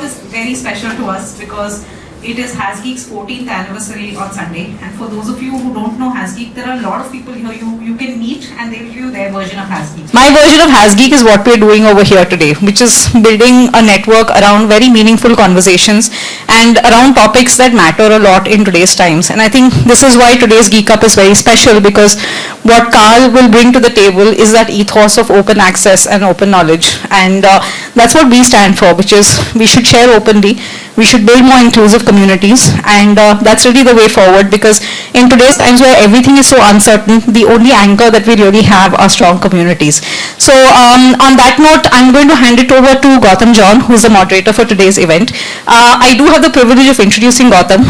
is very special to us because it is HasGeek's 14th anniversary on Sunday. And for those of you who don't know HasGeek, there are a lot of people here you can meet and they'll give you their version of HasGeek. My version of HasGeek is what we're doing over here today, which is building a network around very meaningful conversations and around topics that matter a lot in today's times. And I think this is why today's Geek Up is very special, because what Carl will bring to the table is that ethos of open access and open knowledge. And that's what we stand for, which is we should share openly, we should build more inclusive communities, and that's really the way forward, because in today's times where everything is so uncertain, the only anchor that we really have are strong communities. So on that note, I'm going to hand it over to Gautam John, who's the moderator for today's event. I do have the privilege of introducing Gautam,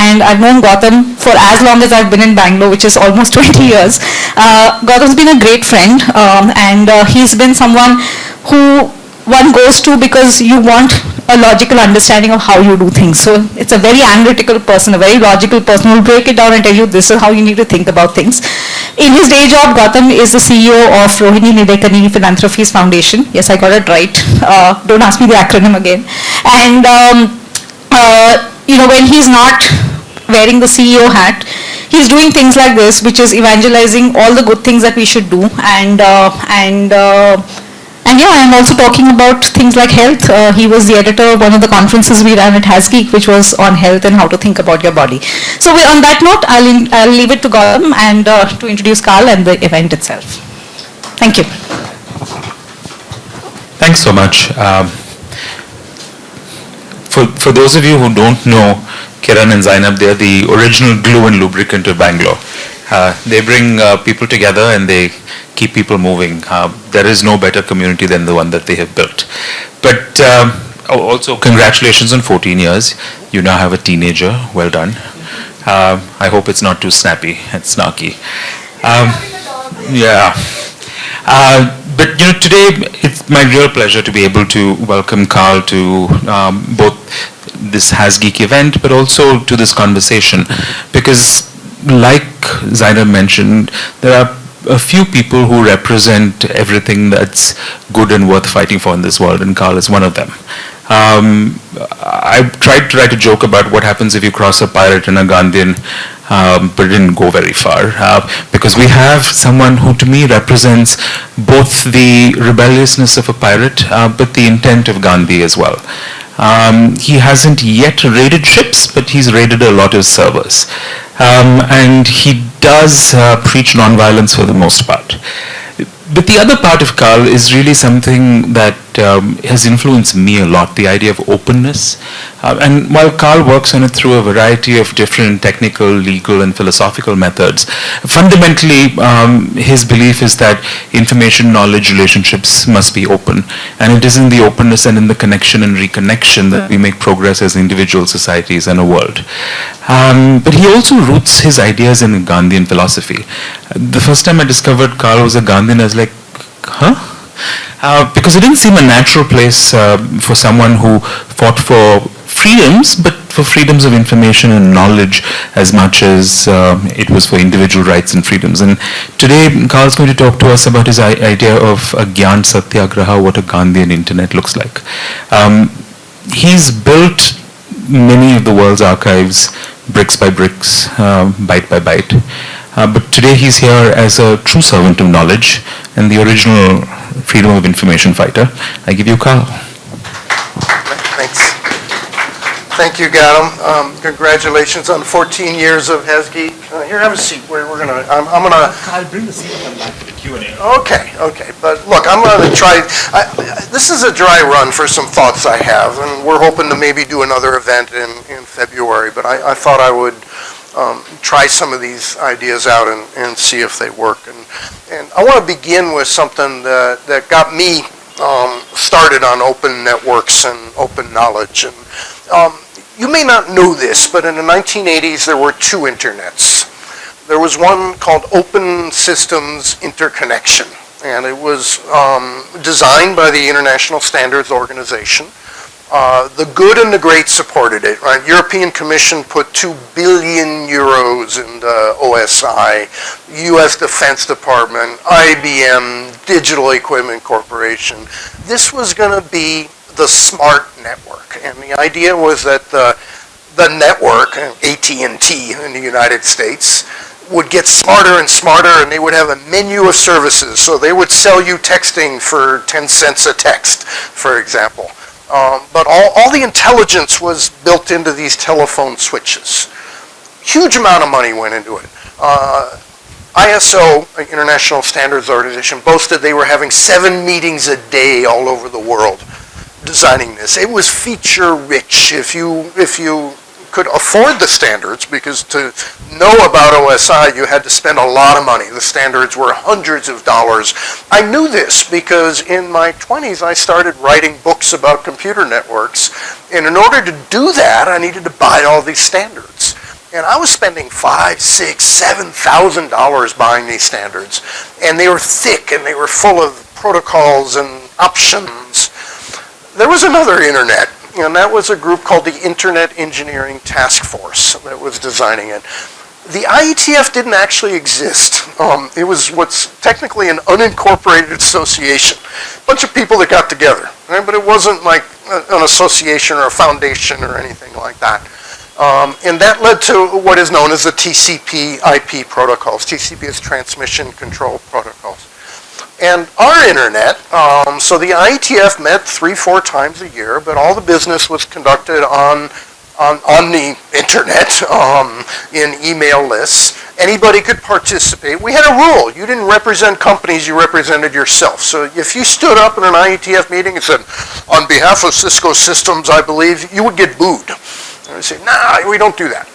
and I've known Gautam for as long as I've been in Bangalore, which is almost 20 years. Gautam's been a great friend, and he's been someone who one goes to because you want a logical understanding of how you do things. So it's a very analytical person, a very logical person who will break it down and tell you this is how you need to think about things. In his day job, Gautam is the CEO of Rohini Nidekani Philanthropies Foundation. Yes, I got it right. Don't ask me the acronym again. And when he's not wearing the CEO hat, he's doing things like this, which is evangelizing all the good things that we should do. And yeah, I'm also talking about things like health. He was the editor of one of the conferences we ran at HasGeek, which was on health and how to think about your body. So on that note, I'll leave it to Gautam and to introduce Carl and the event itself. Thank you. Thanks so much. For those of you who don't know Kiran and Zainab, they're the original glue and lubricant of Bangalore. They bring people together and they keep people moving. There is no better community than the one that they have built. But also congratulations on 14 years. You now have a teenager. Well done. I hope it's not too snappy and snarky. Yeah. But today it's my real pleasure to be able to welcome Carl to both this HasGeek event, but also to this conversation, because like Zainab mentioned, there are a few people who represent everything that's good and worth fighting for in this world, and Carl is one of them. I tried to write a joke about what happens if you cross a pirate and a Gandhian, but it didn't go very far, because we have someone who to me represents both the rebelliousness of a pirate, but the intent of Gandhi as well. He hasn't yet raided ships, but he's raided a lot of servers. And he does preach nonviolence for the most part. But the other part of Carl is really something that has influenced me a lot, the idea of openness. And while Carl works on it through a variety of different technical, legal, and philosophical methods, fundamentally his belief is that information, knowledge, relationships must be open. And it is in the openness and in the connection and reconnection that we make progress as individual societies and a world. But he also roots his ideas in Gandhian philosophy. The first time I discovered Carl was a Gandhian, I was like, huh? Because it didn't seem a natural place for someone who fought for freedoms, but for freedoms of information and knowledge as much as it was for individual rights and freedoms. And today, Carl's going to talk to us about his idea of a Gyan Satyagraha, what a Gandhian internet looks like. He's built many of the world's archives bricks by bricks, byte by byte. But today he's here as a true servant of knowledge and the original freedom of information fighter. I give you Carl. Thanks. Thank you, Gautam. Congratulations on 14 years of HasGeek. Here, have a seat. I'm gonna. I'll bring the seat and come back to the Q&A. Okay. But look, I'm gonna try. This is a dry run for some thoughts I have, and we're hoping to maybe do another event in February. But I thought I would try some of these ideas out and see if they work. And I want to begin with something that got me started on open networks and open knowledge. And you may not know this, but in the 1980s there were two internets. There was one called Open Systems Interconnection, and it was designed by the International Standards Organization. The good and the great supported it, right? European Commission put 2 billion euros into OSI, US Defense Department, IBM, Digital Equipment Corporation. This was going to be the smart network. And the idea was that the network, AT&T in the United States, would get smarter and smarter, and they would have a menu of services. So they would sell you texting for 10 cents a text, for example. But all the intelligence was built into these telephone switches. Huge amount of money went into it. ISO, International Standards Organization, boasted they were having 7 meetings a day all over the world designing this. It was feature rich if you could afford the standards, because to know about OSI you had to spend a lot of money. The standards were hundreds of dollars. I knew this because in my 20s I started writing books about computer networks, and in order to do that I needed to buy all these standards. And I was spending $5,000, $6,000, $7,000 buying these standards, and they were thick and they were full of protocols and options. There was another internet, and that was a group called the Internet Engineering Task Force that was designing it. The IETF didn't actually exist. It was what's technically an unincorporated association. A bunch of people that got together, right? But it wasn't like an association or a foundation or anything like that. And that led to what is known as the TCP/IP protocols. TCP is Transmission Control Protocols. And our internet, so the IETF met 3-4 times a year, but all the business was conducted on the internet, in email lists. Anybody could participate. We had a rule. You didn't represent companies, you represented yourself. So if you stood up in an IETF meeting and said, on behalf of Cisco Systems, I believe, you would get booed. And we say, nah, we don't do that.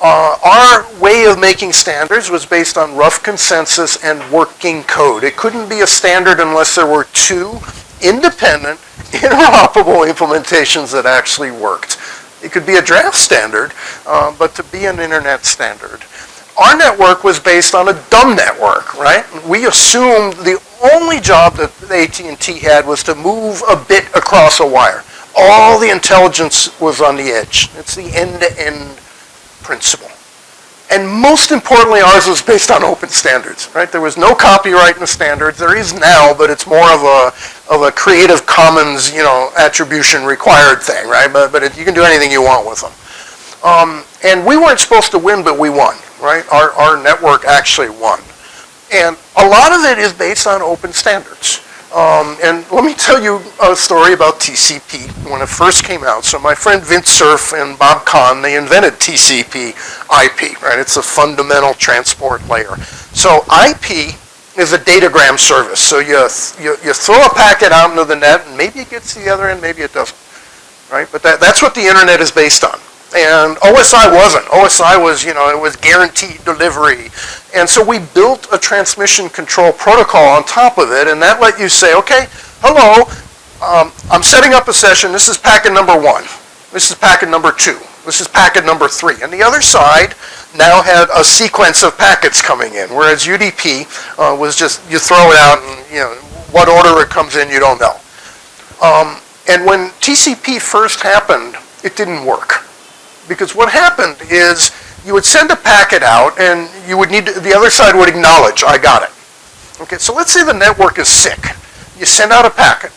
Our way of making standards was based on rough consensus and working code. It couldn't be a standard unless there were 2 independent, interoperable implementations that actually worked. It could be a draft standard, but to be an internet standard. Our network was based on a dumb network, right? We assumed the only job that AT&T had was to move a bit across a wire. All the intelligence was on the edge. It's the end-to-end principle. And most importantly, ours was based on open standards, right? There was no copyright in the standards. There is now, but it's more of a Creative Commons, attribution required thing, right? But you can do anything you want with them. And we weren't supposed to win, but we won, right? Our network actually won. And a lot of it is based on open standards. And let me tell you a story about TCP when it first came out. So my friend Vint Cerf and Bob Kahn, they invented TCP/IP, right? It's a fundamental transport layer. So IP is a datagram service. So you throw a packet out into the net, and maybe it gets to the other end, maybe it doesn't, right? But that's what the internet is based on. And OSI wasn't. OSI was, it was guaranteed delivery. And so we built a transmission control protocol on top of it, and that let you say, okay, hello, I'm setting up a session. This is packet number 1. This is packet number 2. This is packet number 3. And the other side now had a sequence of packets coming in, whereas UDP was just, you throw it out and, what order it comes in, you don't know. And when TCP first happened, it didn't work. Because what happened is you would send a packet out and you would need the other side would acknowledge, I got it. Okay, so let's say the network is sick. You send out a packet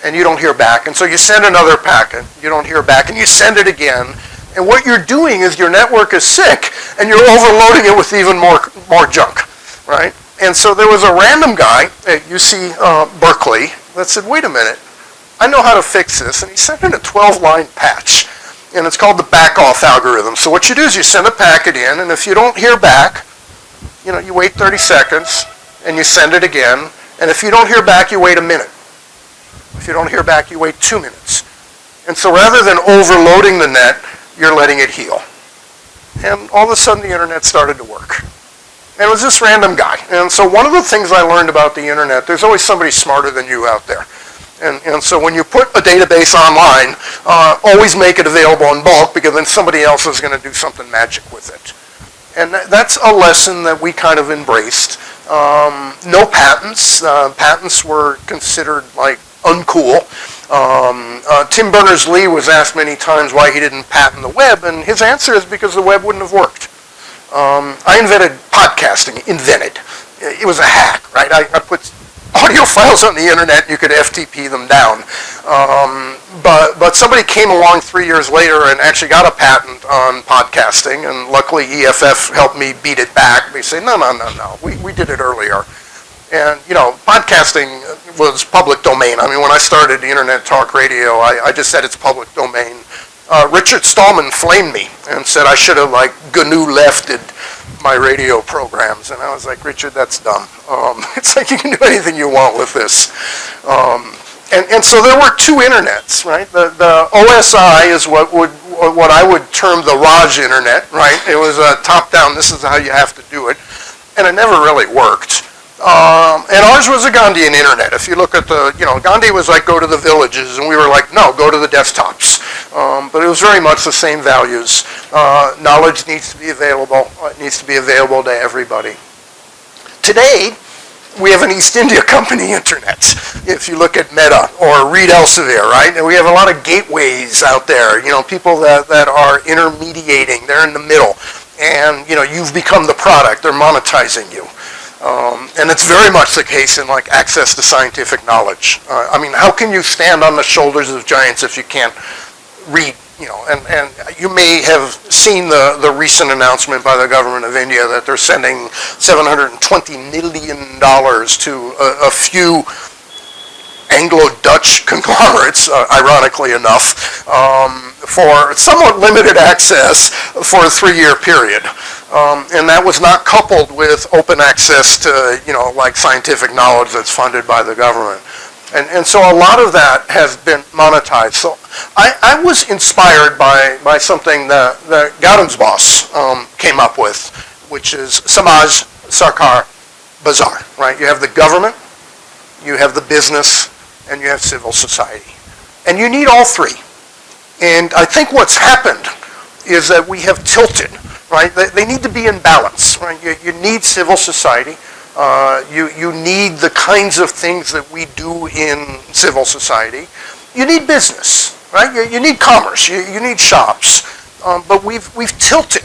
and you don't hear back. And so you send another packet, you don't hear back, and you send it again. And what you're doing is your network is sick and you're overloading it with even more junk, right? And so there was a random guy at UC Berkeley that said, wait a minute, I know how to fix this. And he sent in a 12-line patch. And it's called the back-off algorithm. So what you do is you send a packet in, and if you don't hear back, you wait 30 seconds, and you send it again. And if you don't hear back, you wait a minute. If you don't hear back, you wait 2 minutes. And so rather than overloading the net, you're letting it heal. And all of a sudden, the internet started to work. And it was this random guy. And so one of the things I learned about the internet, there's always somebody smarter than you out there. And so when you put a database online, always make it available in bulk, because then somebody else is going to do something magic with it. And that's a lesson that we kind of embraced. No patents. Patents were considered like uncool. Tim Berners-Lee was asked many times why he didn't patent the web, and his answer is because the web wouldn't have worked. I invented podcasting. It was a hack, right? I put audio files on the internet, you could FTP them down. But somebody came along 3 years later and actually got a patent on podcasting, and luckily EFF helped me beat it back. They say, no, we did it earlier. And, podcasting was public domain. I mean, when I started Internet Talk Radio, I just said it's public domain. Richard Stallman flamed me and said I should have, GNU lefted my radio programs. And I was like, Richard, that's dumb. It's like you can do anything you want with this. And so there were two internets, right? The OSI is what I would term the Raj internet, right? It was a top-down, this is how you have to do it. And it never really worked. And ours was a Gandhian internet. If you look at Gandhi was like, go to the villages, and we were like, no, go to the desktops. But it was very much the same values. Knowledge needs to be available. It needs to be available to everybody. Today, we have an East India Company internet. If you look at Meta or Reed Elsevier, right? And we have a lot of gateways out there, people that are intermediating. They're in the middle. And, you've become the product. They're monetizing you. And it's very much the case in access to scientific knowledge. How can you stand on the shoulders of giants if you can't read? And you may have seen the recent announcement by the government of India that they're sending $720 million to a few Anglo-Dutch conglomerates, ironically enough, for somewhat limited access for a 3-year period. And that was not coupled with open access to, scientific knowledge that's funded by the government. And so a lot of that has been monetized. So I was inspired by something that Gautam's boss came up with, which is Samaj, Sarkar, Bazaar, right? You have the government, you have the business, and you have civil society. And you need all three. And I think what's happened is that we have tilted, right? They need to be in balance, right? You need civil society. You need the kinds of things that we do in civil society. You need business, right? You need commerce. You need shops. But we've tilted.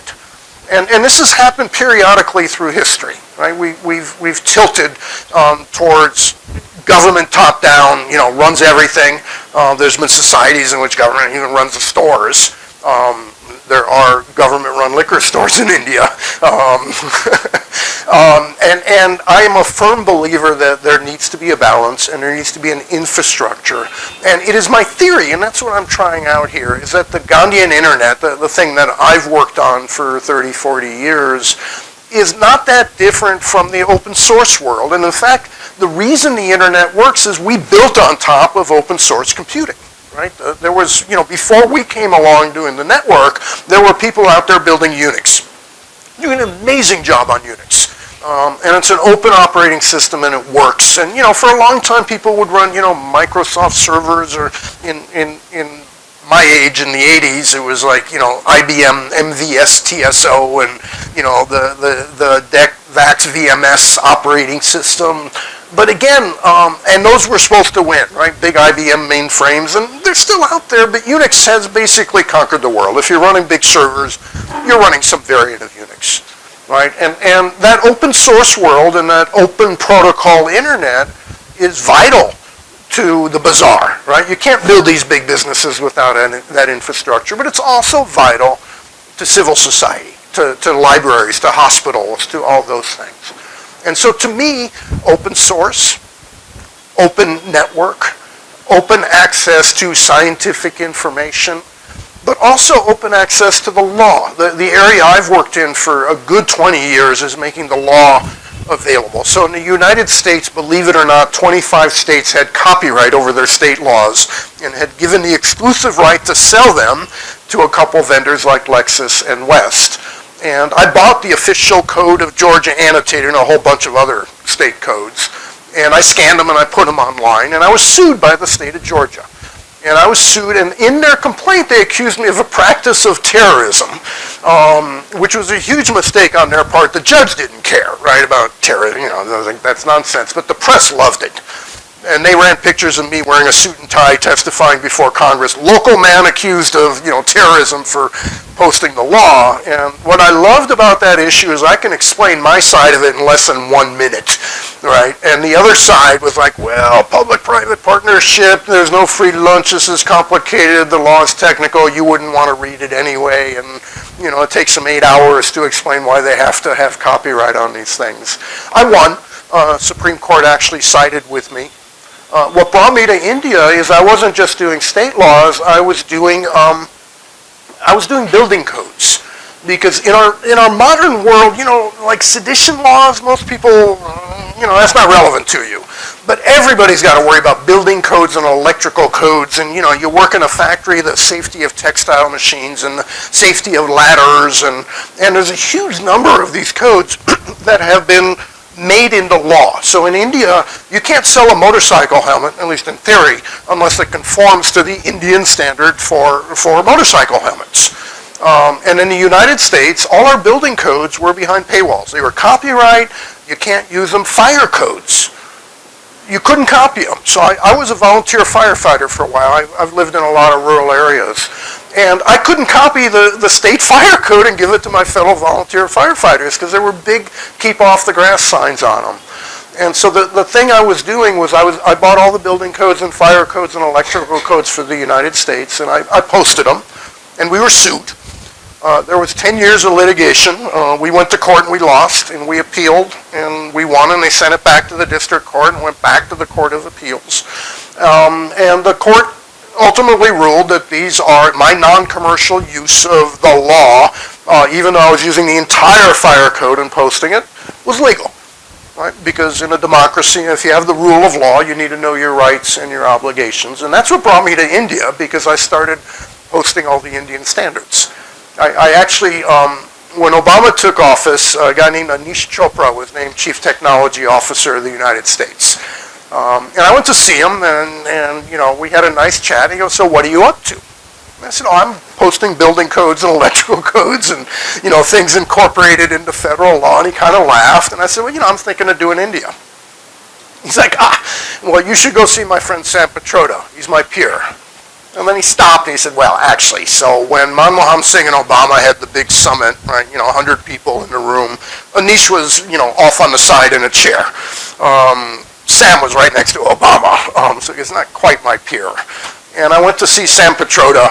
And this has happened periodically through history, right? We've tilted towards government top-down, runs everything. There's been societies in which government even runs the stores. There are government-run liquor stores in India. And I am a firm believer that there needs to be a balance and there needs to be an infrastructure. And it is my theory, and that's what I'm trying out here, is that the Gandhian internet, the thing that I've worked on for 30, 40 years, is not that different from the open source world. And in fact, the reason the internet works is we built on top of open source computing. Right? There was, before we came along doing the network, there were people out there building Unix, doing an amazing job on Unix. And it's an open operating system and it works. And, for a long time people would run, Microsoft servers, or in my age in the 80s, it was like, IBM MVS TSO and, the DEC VAX VMS operating system. But again, and those were supposed to win, right? Big IBM mainframes, and they're still out there, but Unix has basically conquered the world. If you're running big servers, you're running some variant of Unix, right? And that open source world and that open protocol internet is vital to the bazaar, right? You can't build these big businesses without that infrastructure, but it's also vital to civil society, to libraries, to hospitals, to all those things. And so to me, open source, open network, open access to scientific information, but also open access to the law. The area I've worked in for a good 20 years is making the law available. So in the United States, believe it or not, 25 states had copyright over their state laws and had given the exclusive right to sell them to a couple vendors like Lexis and West. And I bought the official code of Georgia annotated and a whole bunch of other state codes. And I scanned them and I put them online. And I was sued by the state of Georgia. And I was sued, and in their complaint, they accused me of a practice of terrorism, which was a huge mistake on their part. The judge didn't care, right, about terrorism. I was like, that's nonsense. But the press loved it. and they ran pictures of me wearing a suit and tie testifying before Congress, local man accused of, terrorism for posting the law. And what I loved about that issue is I can explain my side of it in less than 1 minute, right? And the other side was like, well, public-private partnership, there's no free lunch, this is complicated, the law is technical, you wouldn't want to read it anyway, and, it takes them 8 hours to explain why they have to have copyright on these things. I won. Supreme Court actually sided with me. What brought me to India is I wasn't just doing state laws, I was doing building codes. Because in our modern world, like sedition laws, most people, that's not relevant to you. But everybody's got to worry about building codes and electrical codes, and you work in a factory, the safety of textile machines and the safety of ladders, and there's a huge number of these codes that have been made into law. So in India, you can't sell a motorcycle helmet, at least in theory, unless it conforms to the Indian standard for motorcycle helmets. And in the United States, all our building codes were behind paywalls. They were copyright, you can't use them, fire codes. You couldn't copy them. So I was a volunteer firefighter for a while. I've lived in a lot of rural areas. And I couldn't copy the state fire code and give it to my fellow volunteer firefighters because there were big keep off the grass signs on them. And so the thing I was doing was I bought all the building codes and fire codes and electrical codes for the United States, and I posted them, and we were sued. There was 10 years of litigation. We went to court and we lost, and we appealed, and we won, and they sent it back to the district court and went back to the Court of Appeals. And the court ultimately ruled that these are my non-commercial use of the law, even though I was using the entire fire code and posting it, was legal. Right? Because in a democracy, if you have the rule of law, you need to know your rights and your obligations. And that's what brought me to India, because I started posting all the Indian standards. I actually, when Obama took office, a guy named Anish Chopra was named Chief Technology Officer of the United States. And I went to see him, and we had a nice chat. He goes, so what are you up to? And I said, I'm posting building codes and electrical codes and, things incorporated into federal law. And he kind of laughed. And I said, well, I'm thinking of doing India. He's like, well, you should go see my friend Sam Petroda. He's my peer. And then he stopped and he said, well, actually, so when Manmohan Singh and Obama had the big summit, right, 100 people in the room, Anish was, off on the side in a chair. Sam was right next to Obama, so he's not quite my peer. And I went to see Sam Petroda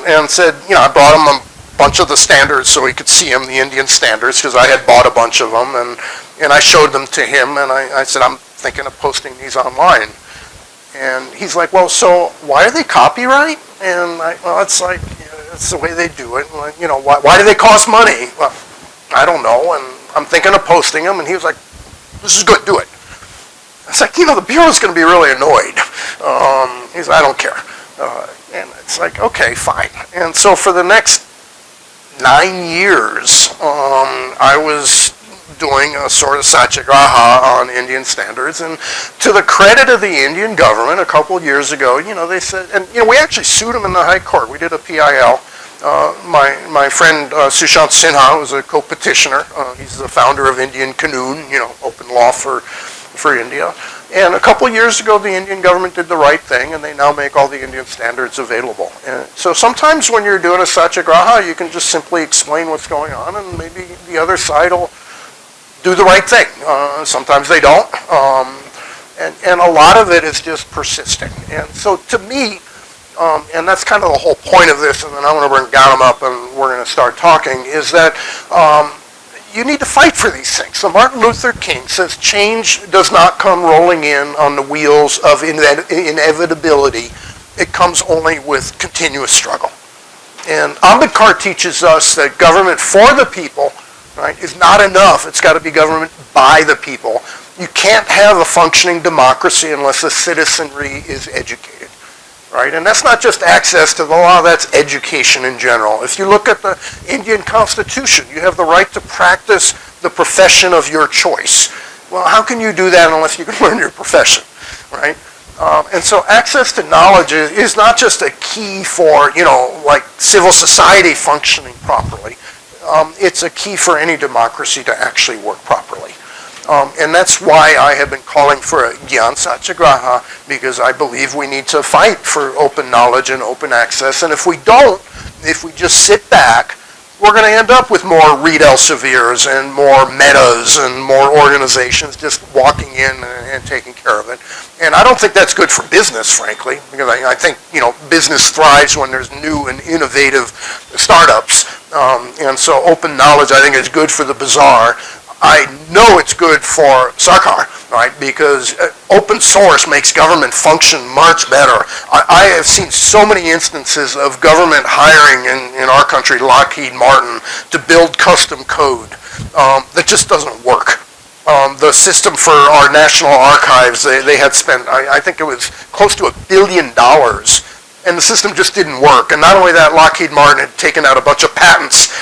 and said, I brought him a bunch of the standards so he could see them, the Indian standards, because I had bought a bunch of them, and I showed them to him, and I said, I'm thinking of posting these online. And he's like, well, so why are they copyright? And it's like, it's the way they do it. Like, why do they cost money? Well, I don't know, and I'm thinking of posting them. And he was like, this is good, do it. It's like, the Bureau's going to be really annoyed. He's like, I don't care. And it's like, okay, fine. And so for the next 9 years, I was doing a sort of satyagraha on Indian standards, and to the credit of the Indian government, a couple of years ago, they said, and we actually sued them in the High Court. We did a PIL. My friend Sushant Sinha was a co-petitioner. He's the founder of Indian Kanoon, open law for India. And a couple of years ago, the Indian government did the right thing, and they now make all the Indian standards available. And so sometimes when you're doing a satyagraha, you can just simply explain what's going on, and maybe the other side will do the right thing. Sometimes they don't. And a lot of it is just persisting. And so to me, and that's kind of the whole point of this, and then I want to bring Gautam up and we're going to start talking, is that you need to fight for these things. So Martin Luther King says change does not come rolling in on the wheels of inevitability. It comes only with continuous struggle. And Ambedkar teaches us that government for the people, right, is not enough. It's got to be government by the people. You can't have a functioning democracy unless the citizenry is educated, right? And that's not just access to the law, that's education in general. If you look at the Indian Constitution, you have the right to practice the profession of your choice. Well, how can you do that unless you can learn your profession, right? And so access to knowledge is not just a key for, like civil society functioning properly. It's a key for any democracy to actually work properly. And that's why I have been calling for a Gyan Satyagraha, because I believe we need to fight for open knowledge and open access. And if we don't, if we just sit back, we're going to end up with more Reed Elsevier's and more Metas and more organizations just walking in and taking care of it. And I don't think that's good for business, frankly, because I think, business thrives when there's new and innovative startups. And so open knowledge, I think, is good for the bazaar. I know it's good for Sarkar, right? Because open source makes government function much better. I have seen so many instances of government hiring in our country, Lockheed Martin, to build custom code that just doesn't work. The system for our national archives, they had spent, I think it was close to $1 billion, and the system just didn't work. And not only that, Lockheed Martin had taken out a bunch of patents,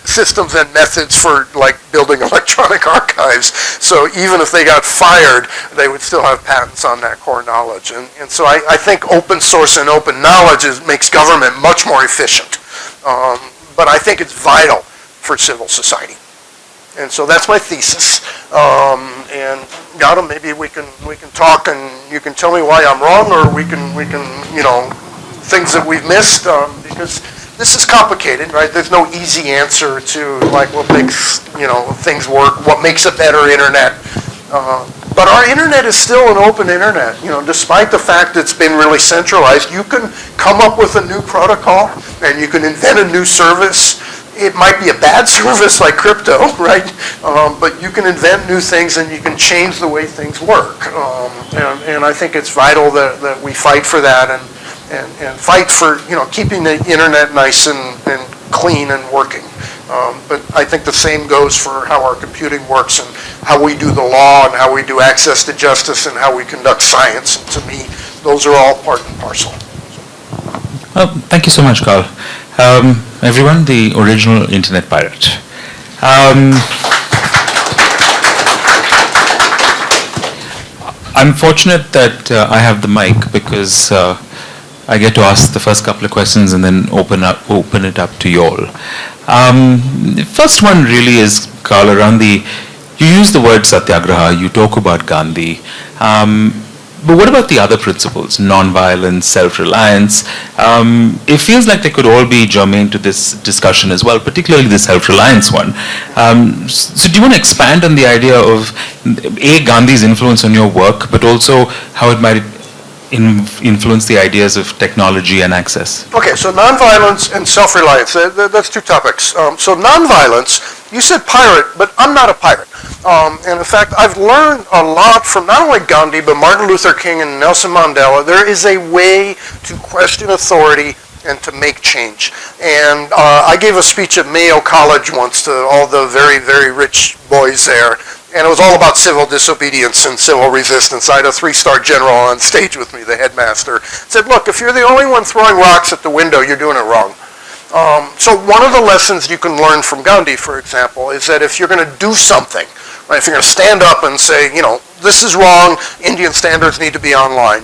systems and methods for like building electronic archives. So even if they got fired, they would still have patents on that core knowledge. And so I think open source and open knowledge makes government much more efficient. But I think it's vital for civil society. And so that's my thesis. And Gautam, maybe we can talk, and you can tell me why I'm wrong, or we can things that we've missed, because this is complicated, right? There's no easy answer to like what makes things work, what makes a better internet. But our internet is still an open internet. Despite the fact it's been really centralized, you can come up with a new protocol and you can invent a new service. It might be a bad service like crypto, right? But you can invent new things and you can change the way things work. And I think it's vital that we fight for that and fight for keeping the internet nice and clean and working. But I think the same goes for how our computing works and how we do the law and how we do access to justice and how we conduct science. And to me, those are all part and parcel. Thank you so much, Carl. Everyone, the original internet pirate. I'm fortunate that I have the mic because I get to ask the first couple of questions and then open it up to you all. The first one really is, Carl, around you use the word satyagraha, you talk about Gandhi. But what about the other principles, non-violence, self-reliance? It feels like they could all be germane to this discussion as well, particularly the self-reliance one. So do you want to expand on the idea of, Gandhi's influence on your work, but also how it might influence the ideas of technology and access? Okay, so nonviolence and self-reliance, that's two topics. So nonviolence, you said pirate, but I'm not a pirate. And in fact, I've learned a lot from not only Gandhi, but Martin Luther King and Nelson Mandela. There is a way to question authority and to make change. And I gave a speech at Mayo College once to all the very, very rich boys there. And it was all about civil disobedience and civil resistance. I had a 3-star general on stage with me, the headmaster. Said, look, if you're the only one throwing rocks at the window, you're doing it wrong. So one of the lessons you can learn from Gandhi, for example, is that if you're going to do something, right, if you're going to stand up and say, this is wrong, Indian standards need to be online,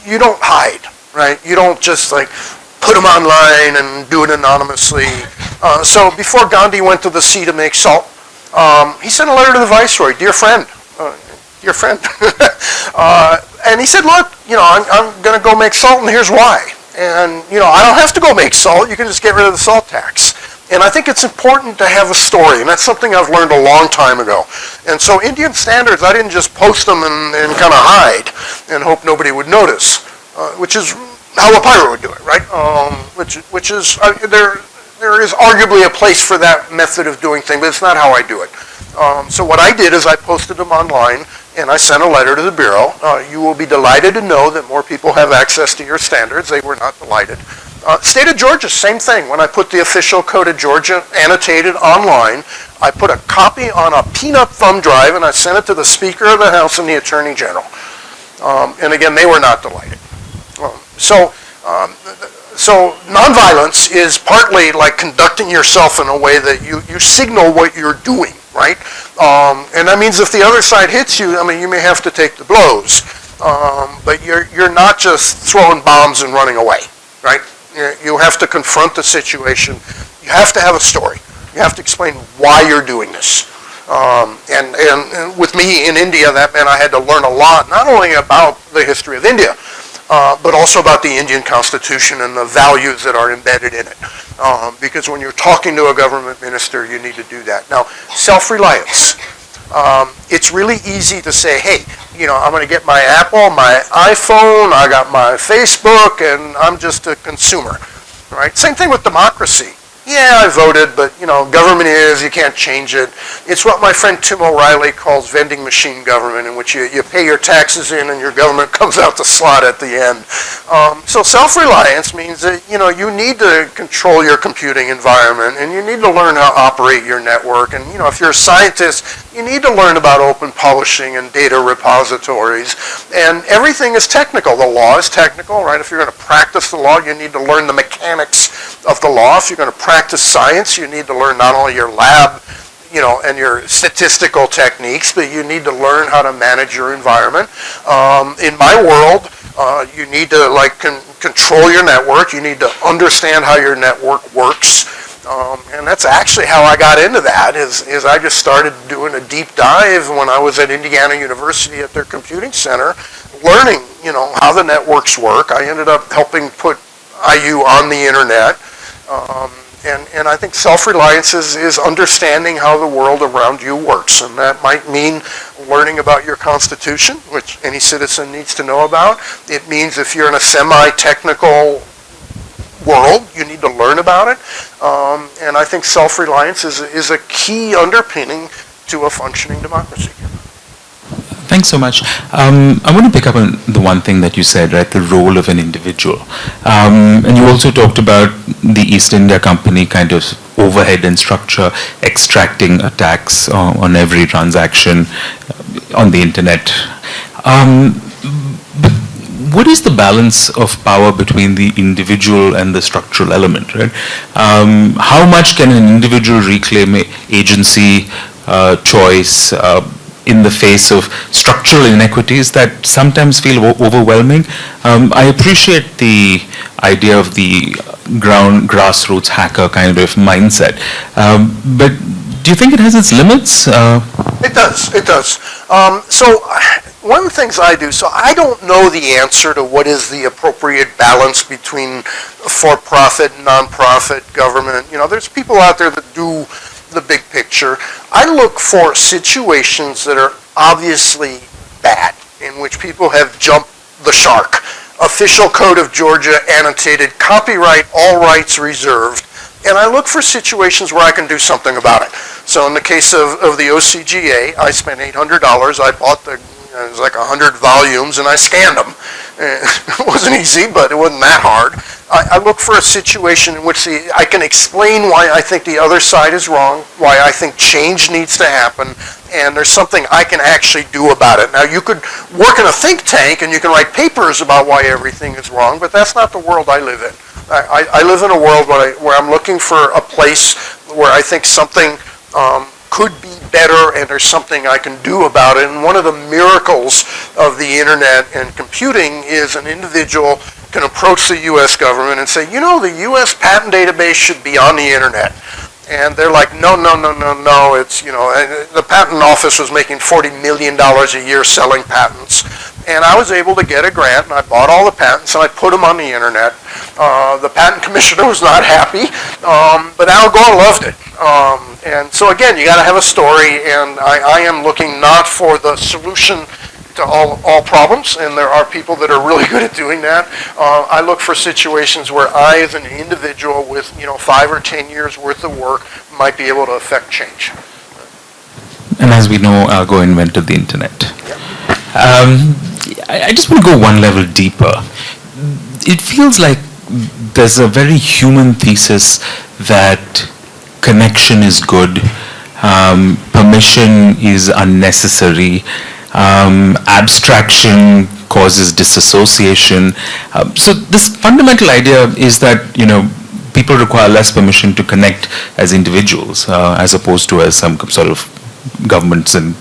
you don't hide, right? You don't just put them online and do it anonymously. So before Gandhi went to the sea to make salt, he sent a letter to the Viceroy, dear friend. And he said, look, I'm going to go make salt, and here's why. And, I don't have to go make salt. You can just get rid of the salt tax. And I think it's important to have a story, and that's something I've learned a long time ago. And so Indian standards, I didn't just post them and kind of hide and hope nobody would notice, which is how a pirate would do it, right? Which is, there is arguably a place for that method of doing things, but it's not how I do it. So what I did is I posted them online, and I sent a letter to the Bureau. You will be delighted to know that more people have access to your standards. They were not delighted. State of Georgia, same thing. When I put the official code of Georgia annotated online, I put a copy on a peanut thumb drive, and I sent it to the Speaker of the House and the Attorney General. And again, they were not delighted. So nonviolence is partly like conducting yourself in a way that you signal what you're doing, right? And that means if the other side hits you, you may have to take the blows. But you're not just throwing bombs and running away, right? You have to confront the situation. You have to have a story. You have to explain why you're doing this. And with me in India, that meant I had to learn a lot, not only about the history of India, but also about the Indian Constitution and the values that are embedded in it. Because when you're talking to a government minister, you need to do that. Now, self-reliance. It's really easy to say, hey, I'm going to get my Apple, my iPhone, I got my Facebook, and I'm just a consumer, right? Same thing with democracy. Yeah, I voted, but, government you can't change it. It's what my friend Tim O'Reilly calls vending machine government, in which you pay your taxes in and your government comes out the slot at the end. So self-reliance means that, you need to control your computing environment and you need to learn how to operate your network. And, if you're a scientist, you need to learn about open publishing and data repositories. And everything is technical. The law is technical, right? If you're going to practice the law, you need to learn the mechanics of the law. If you're going to practice science, you need to learn not only your lab, and your statistical techniques, but you need to learn how to manage your environment. In my world, you need to control your network. You need to understand how your network works. And that's actually how I got into that, is I just started doing a deep dive when I was at Indiana University at their computing center, learning, how the networks work. I ended up helping put IU on the internet. And I think self-reliance is understanding how the world around you works. And that might mean learning about your Constitution, which any citizen needs to know about. It means if you're in a semi-technical world, you need to learn about it. And I think self-reliance is a key underpinning to a functioning democracy. Thanks so much. I want to pick up on the one thing that you said, right, the role of an individual. And you also talked about the East India Company kind of overhead and structure, extracting a tax on every transaction on the internet. But what is the balance of power between the individual and the structural element, right? How much can an individual reclaim agency, choice, in the face of structural inequities that sometimes feel overwhelming? I appreciate the idea of the grassroots hacker kind of mindset, but do you think it has its limits? It does. So one of the things I do, so I don't know the answer to what is the appropriate balance between for-profit, non-profit, government. There's people out there that do the big picture. I look for situations that are obviously bad, in which people have jumped the shark. Official Code of Georgia annotated, copyright, all rights reserved. And I look for situations where I can do something about it. So in the case of the OCGA, I spent $800. I bought it was like 100 volumes, and I scanned them. It wasn't easy, but it wasn't that hard. I look for a situation in which I can explain why I think the other side is wrong, why I think change needs to happen, and there's something I can actually do about it. Now, you could work in a think tank and you can write papers about why everything is wrong, but that's not the world I live in. I live in a world where I'm looking for a place where I think something could be better and there's something I can do about it. And one of the miracles of the internet and computing is an individual can approach the U.S. government and say, the U.S. patent database should be on the internet. And they're like, no, it's, the patent office was making $40 million a year selling patents. And I was able to get a grant, and I bought all the patents, and I put them on the internet. The patent commissioner was not happy, but Al Gore loved it. And so again, you got to have a story, and I am looking not for the solution to all problems, and there are people that are really good at doing that. I look for situations where I, as an individual with 5 or 10 years worth of work, might be able to affect change. And as we know, Al Gore invented the internet. Yeah. I just want to go one level deeper. It feels like there's a very human thesis that connection is good, permission is unnecessary, abstraction causes disassociation. So this fundamental idea is that, people require less permission to connect as individuals, as opposed to as some sort of governments and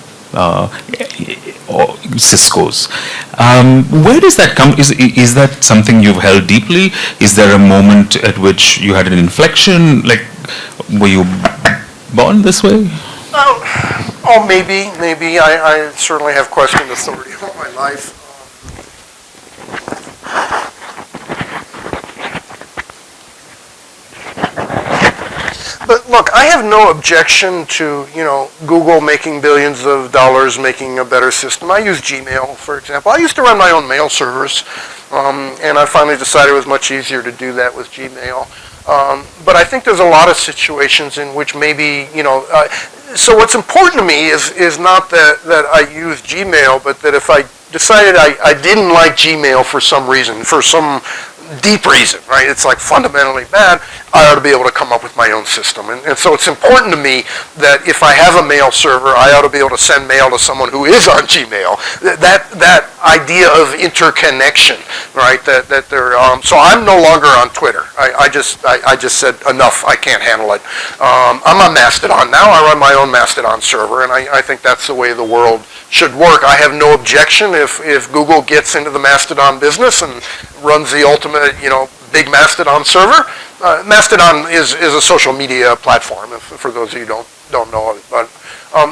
or Cisco's. Where does that come? Is that something you've held deeply? Is there a moment at which you had an inflection? Like, were you born this way? Well, Oh, maybe. I certainly have question authority over my life. But look, I have no objection to, Google making billions of dollars making a better system. I use Gmail, for example. I used to run my own mail servers, and I finally decided it was much easier to do that with Gmail. But I think there's a lot of situations in which maybe, so what's important to me is not that I use Gmail, but that if I decided I didn't like Gmail for some reason, for some deep reason, right? It's like fundamentally bad, I ought to be able to come up with my own system. And so it's important to me that if I have a mail server, I ought to be able to send mail to someone who is on Gmail. That idea of interconnection, right? So I'm no longer on Twitter. I just said enough, I can't handle it. I'm on Mastodon now. I run my own Mastodon server, and I think that's the way the world should work. I have no objection if Google gets into the Mastodon business and runs the ultimate, big Mastodon server. Mastodon is a social media platform, for those of you who don't know it. But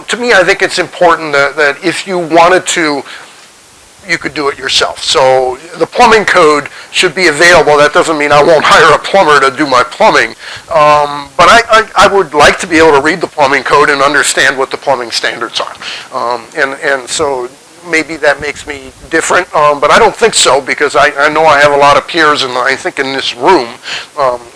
to me, I think it's important that if you wanted to, you could do it yourself. So the plumbing code should be available. That doesn't mean I won't hire a plumber to do my plumbing. But I would like to be able to read the plumbing code and understand what the plumbing standards are. And so maybe that makes me different, but I don't think so, because I know I have a lot of peers, and I think in this room,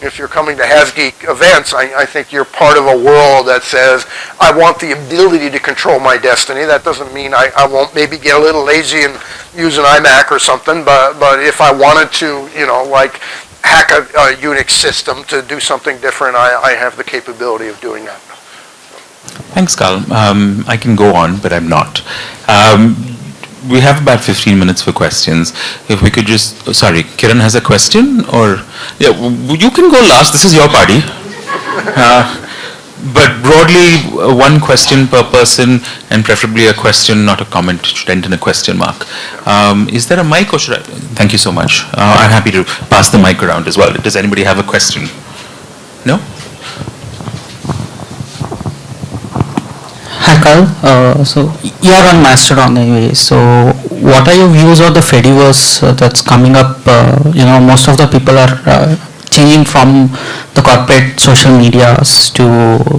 if you're coming to HasGeek events, I think you're part of a world that says, I want the ability to control my destiny. That doesn't mean I won't maybe get a little lazy and use an iMac or something, but if I wanted to, hack a Unix system to do something different, I have the capability of doing that. Thanks, Carl. I can go on, but I'm not. We have about 15 minutes for questions. If we could just, sorry, Kiran has a question, or yeah, you can go last. This is your party. But broadly, one question per person, and preferably a question, not a comment, should end in a question mark. Is there a mic, or should I? Thank you so much. I'm happy to pass the mic around as well. Does anybody have a question? No? Hi Carl, so you're on Mastodon anyway, so what are your views on the Fediverse that's coming up? Most of the people are changing from the corporate social medias to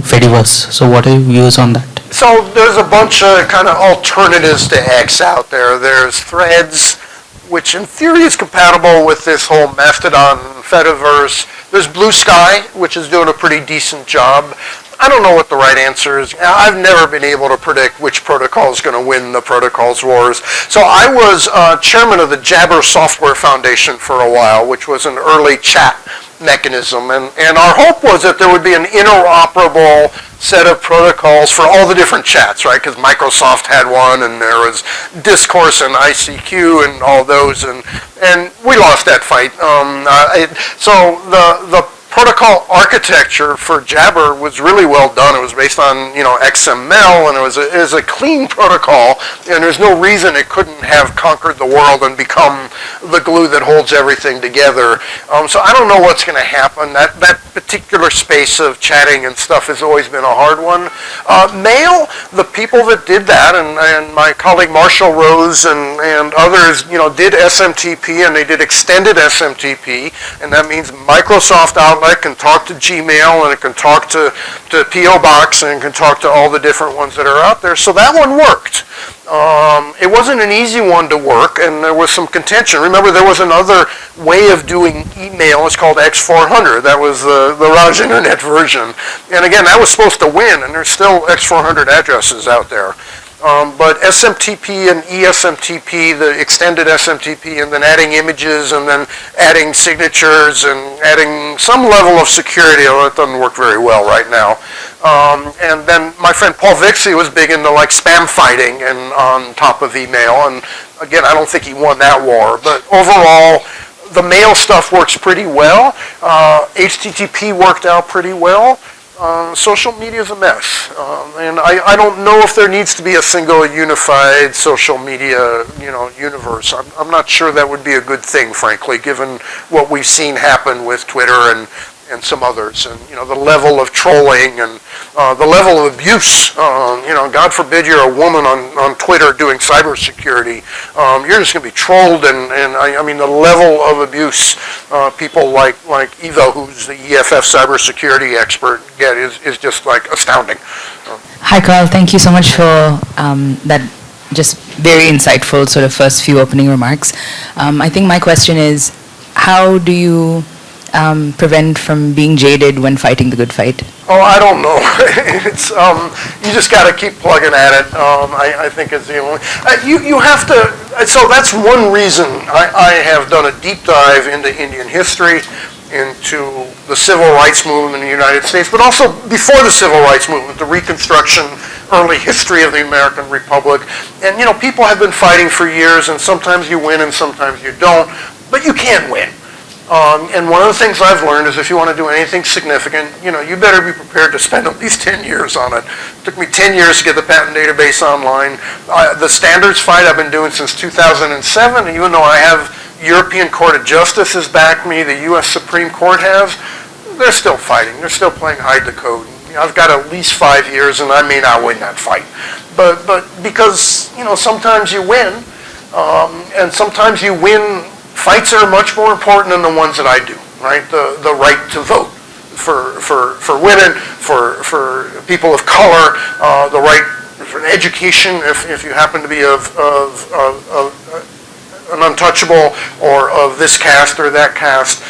Fediverse, so what are your views on that? So there's a bunch of kind of alternatives to X out there. There's Threads, which in theory is compatible with this whole Mastodon Fediverse. There's Blue Sky, which is doing a pretty decent job. I don't know what the right answer is. I've never been able to predict which protocol is going to win the protocols wars. So I was chairman of the Jabber Software Foundation for a while, which was an early chat mechanism. And our hope was that there would be an interoperable set of protocols for all the different chats, right? Because Microsoft had one, and there was Discourse and ICQ and all those, and we lost that fight. So the protocol architecture for Jabber was really well done. It was based on XML, and it was a clean protocol, and there's no reason it couldn't have conquered the world and become the glue that holds everything together. So I don't know what's going to happen. That particular space of chatting and stuff has always been a hard one. Mail, the people that did that, and my colleague Marshall Rose and others, did SMTP, and they did extended SMTP, and that means Microsoft Outlook can talk to Gmail, and it can talk to P.O. Box, and it can talk to all the different ones that are out there. So that one worked. It wasn't an easy one to work, and there was some contention. Remember, there was another way of doing email. It's called X400. That was the Raj Internet version. And again, that was supposed to win, and there's still X400 addresses out there. But SMTP and eSMTP, the extended SMTP, and then adding images, and then adding signatures, and adding some level of security, although it doesn't work very well right now. And then my friend Paul Vixie was big into spam fighting and on top of email. And again, I don't think he won that war. But overall, the mail stuff works pretty well. HTTP worked out pretty well. Social media is a mess, and I don't know if there needs to be a single unified social media, universe. I'm not sure that would be a good thing, frankly, given what we've seen happen with Twitter and and some others, and the level of trolling and the level of abuse. God forbid you're a woman on Twitter doing cybersecurity. You're just going to be trolled, and I mean the level of abuse people like Eva, who's the EFF cybersecurity expert, get is just like astounding. Hi, Carl. Thank you so much for that just very insightful sort of first few opening remarks. I think my question is, how do you prevent from being jaded when fighting the good fight? Oh, I don't know. It's you just got to keep plugging at it. I think it's the only. You have to. So that's one reason I have done a deep dive into Indian history, into the civil rights movement in the United States, but also before the civil rights movement, the Reconstruction, early history of the American Republic. And people have been fighting for years, and sometimes you win and sometimes you don't, but you can't win. And one of the things I've learned is if you want to do anything significant, you better be prepared to spend at least 10 years on it. It took me 10 years to get the patent database online. The standards fight I've been doing since 2007, even though I have European Court of Justice has backed me, the U.S. Supreme Court has, they're still fighting. They're still playing hide the code. I've got at least 5 years, and I may not win that fight. But because, sometimes you win, and sometimes you win fights that are much more important than the ones that I do, right? The right to vote for women, for people of color, the right for education if you happen to be of an untouchable or of this caste or that caste.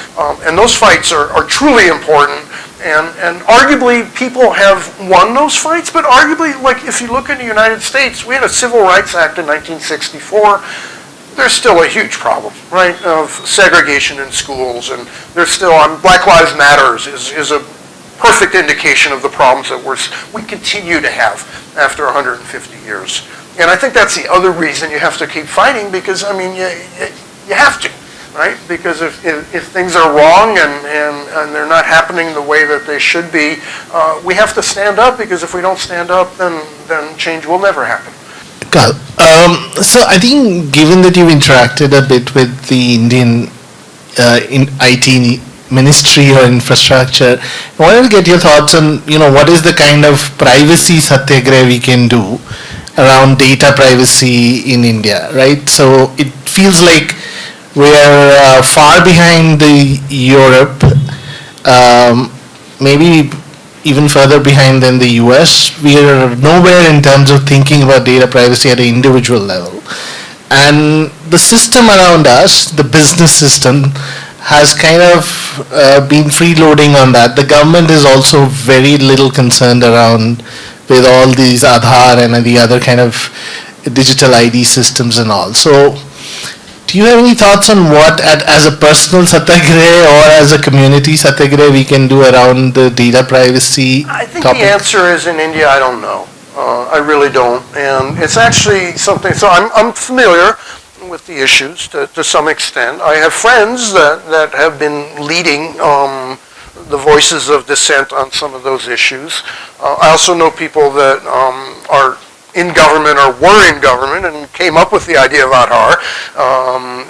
And those fights are truly important. And arguably people have won those fights, but arguably, like if you look in the United States, we had a Civil Rights Act in 1964. There's still a huge problem, right, of segregation in schools, and there's still, Black Lives Matters is a perfect indication of the problems that we continue to have after 150 years. And I think that's the other reason you have to keep fighting, because, you have to, right? Because if things are wrong and they're not happening the way that they should be, we have to stand up, because if we don't stand up, then change will never happen. Carl, so I think given that you've interacted a bit with the Indian in IT ministry or infrastructure, I wanted to get your thoughts on, what is the kind of privacy satyagraha we can do around data privacy in India, right? So it feels like we're far behind the Europe, maybe even further behind than the US. We are nowhere in terms of thinking about data privacy at an individual level. And the system around us, the business system, has kind of been freeloading on that. The government is also very little concerned around with all these Aadhaar and the other kind of digital ID systems and all. So do you have any thoughts on what, as a personal satyagraha or as a community satyagraha, we can do around the data privacy I think topic? the answer is in India, I don't know. I really don't. And it's actually something, so I'm familiar with the issues to some extent. I have friends that have been leading the voices of dissent on some of those issues. I also know people that are in government or were in government and came up with the idea of Aadhaar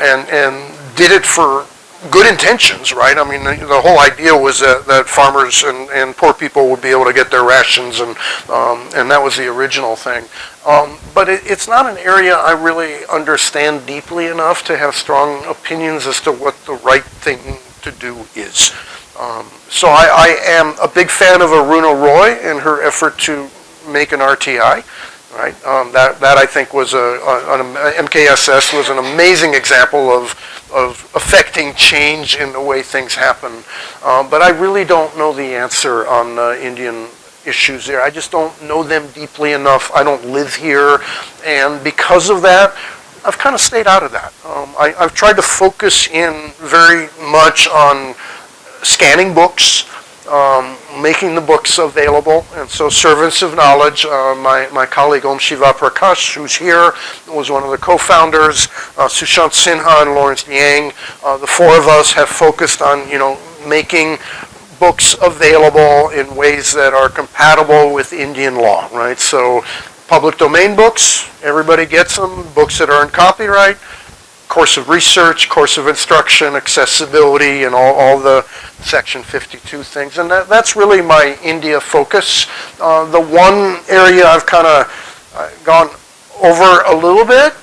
and did it for good intentions, right? The whole idea was that farmers and poor people would be able to get their rations, and that was the original thing. But it's not an area I really understand deeply enough to have strong opinions as to what the right thing to do is. So I am a big fan of Aruna Roy and her effort to make an RTI. Right, that I think was MKSS was an amazing example of affecting change in the way things happen. But I really don't know the answer on Indian issues there. I just don't know them deeply enough. I don't live here, and because of that, I've kind of stayed out of that. I've tried to focus in very much on scanning books, making the books available, and so Servants of Knowledge, my colleague Om Shiva Prakash, who's here, was one of the co-founders, Sushant Sinha and Lawrence Yang, the four of us have focused on, making books available in ways that are compatible with Indian law, right? So public domain books, everybody gets them, books that are in copyright, course of research, course of instruction, accessibility, and all the Section 52 things, and that's really my India focus. The one area I've kind of gone over a little bit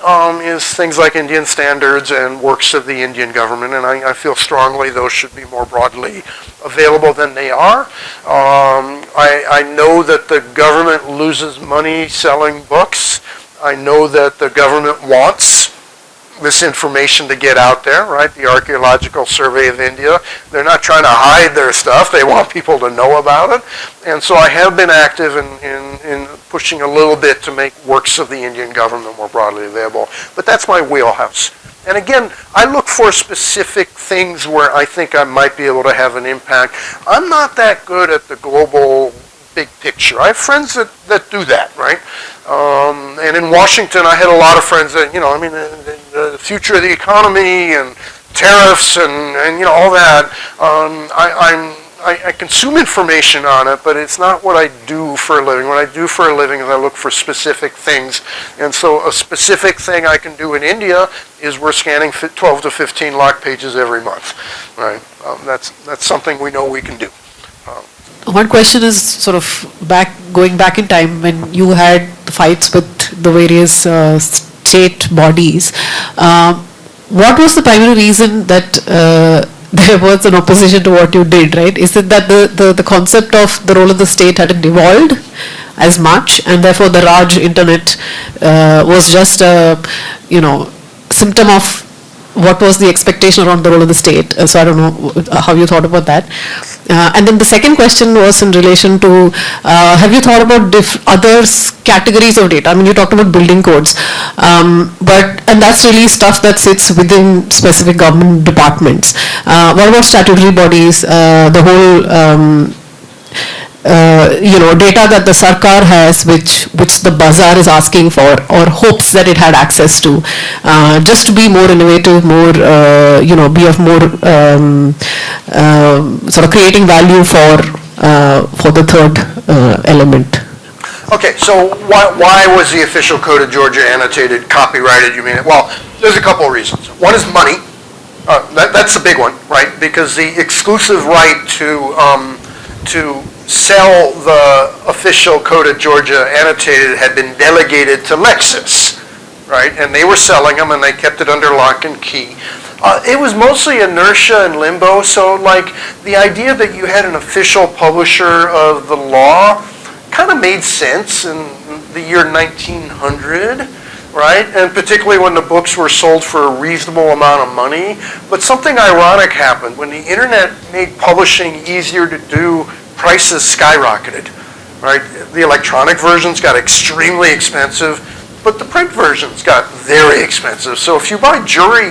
is things like Indian standards and works of the Indian government, and I feel strongly those should be more broadly available than they are. I know that the government loses money selling books. I know that the government wants this information to get out there, right? The Archaeological Survey of India, they're not trying to hide their stuff. They want people to know about it. And so I have been active in pushing a little bit to make works of the Indian government more broadly available. But that's my wheelhouse. And again, I look for specific things where I think I might be able to have an impact. I'm not that good at the global big picture. I have friends that do that, right? And in Washington, I had a lot of friends that, the future of the economy and tariffs and all that. I consume information on it, but it's not what I do for a living. What I do for a living is I look for specific things. And so a specific thing I can do in India is we're scanning 12 to 15 lock pages every month, right? That's something we know we can do. One question is sort of going back in time when you had the fights with the various state bodies. What was the primary reason that there was an opposition to what you did, right? Is it that the concept of the role of the state hadn't evolved as much, and therefore the Raj internet was just a symptom of what was the expectation around the role of the state? So I don't know how you thought about that. And then the second question was in relation to, have you thought about other categories of data? I mean, you talked about building codes, and that's really stuff that sits within specific government departments. What about statutory bodies, the whole data that the Sarkar has, which the bazaar is asking for or hopes that it had access to, just to be more innovative, more, be of more sort of creating value for the third element. Okay, so why was the official code of Georgia annotated, copyrighted, you mean? Well, there's a couple of reasons. One is money. That's the big one, right? Because the exclusive right to sell the official code of Georgia annotated had been delegated to Lexis, right? And they were selling them and they kept it under lock and key. It was mostly inertia and limbo, so like the idea that you had an official publisher of the law kind of made sense in the year 1900, right? And particularly when the books were sold for a reasonable amount of money. But something ironic happened. When the internet made publishing easier to do, prices skyrocketed, right? The electronic versions got extremely expensive, but the print versions got very expensive. So if you buy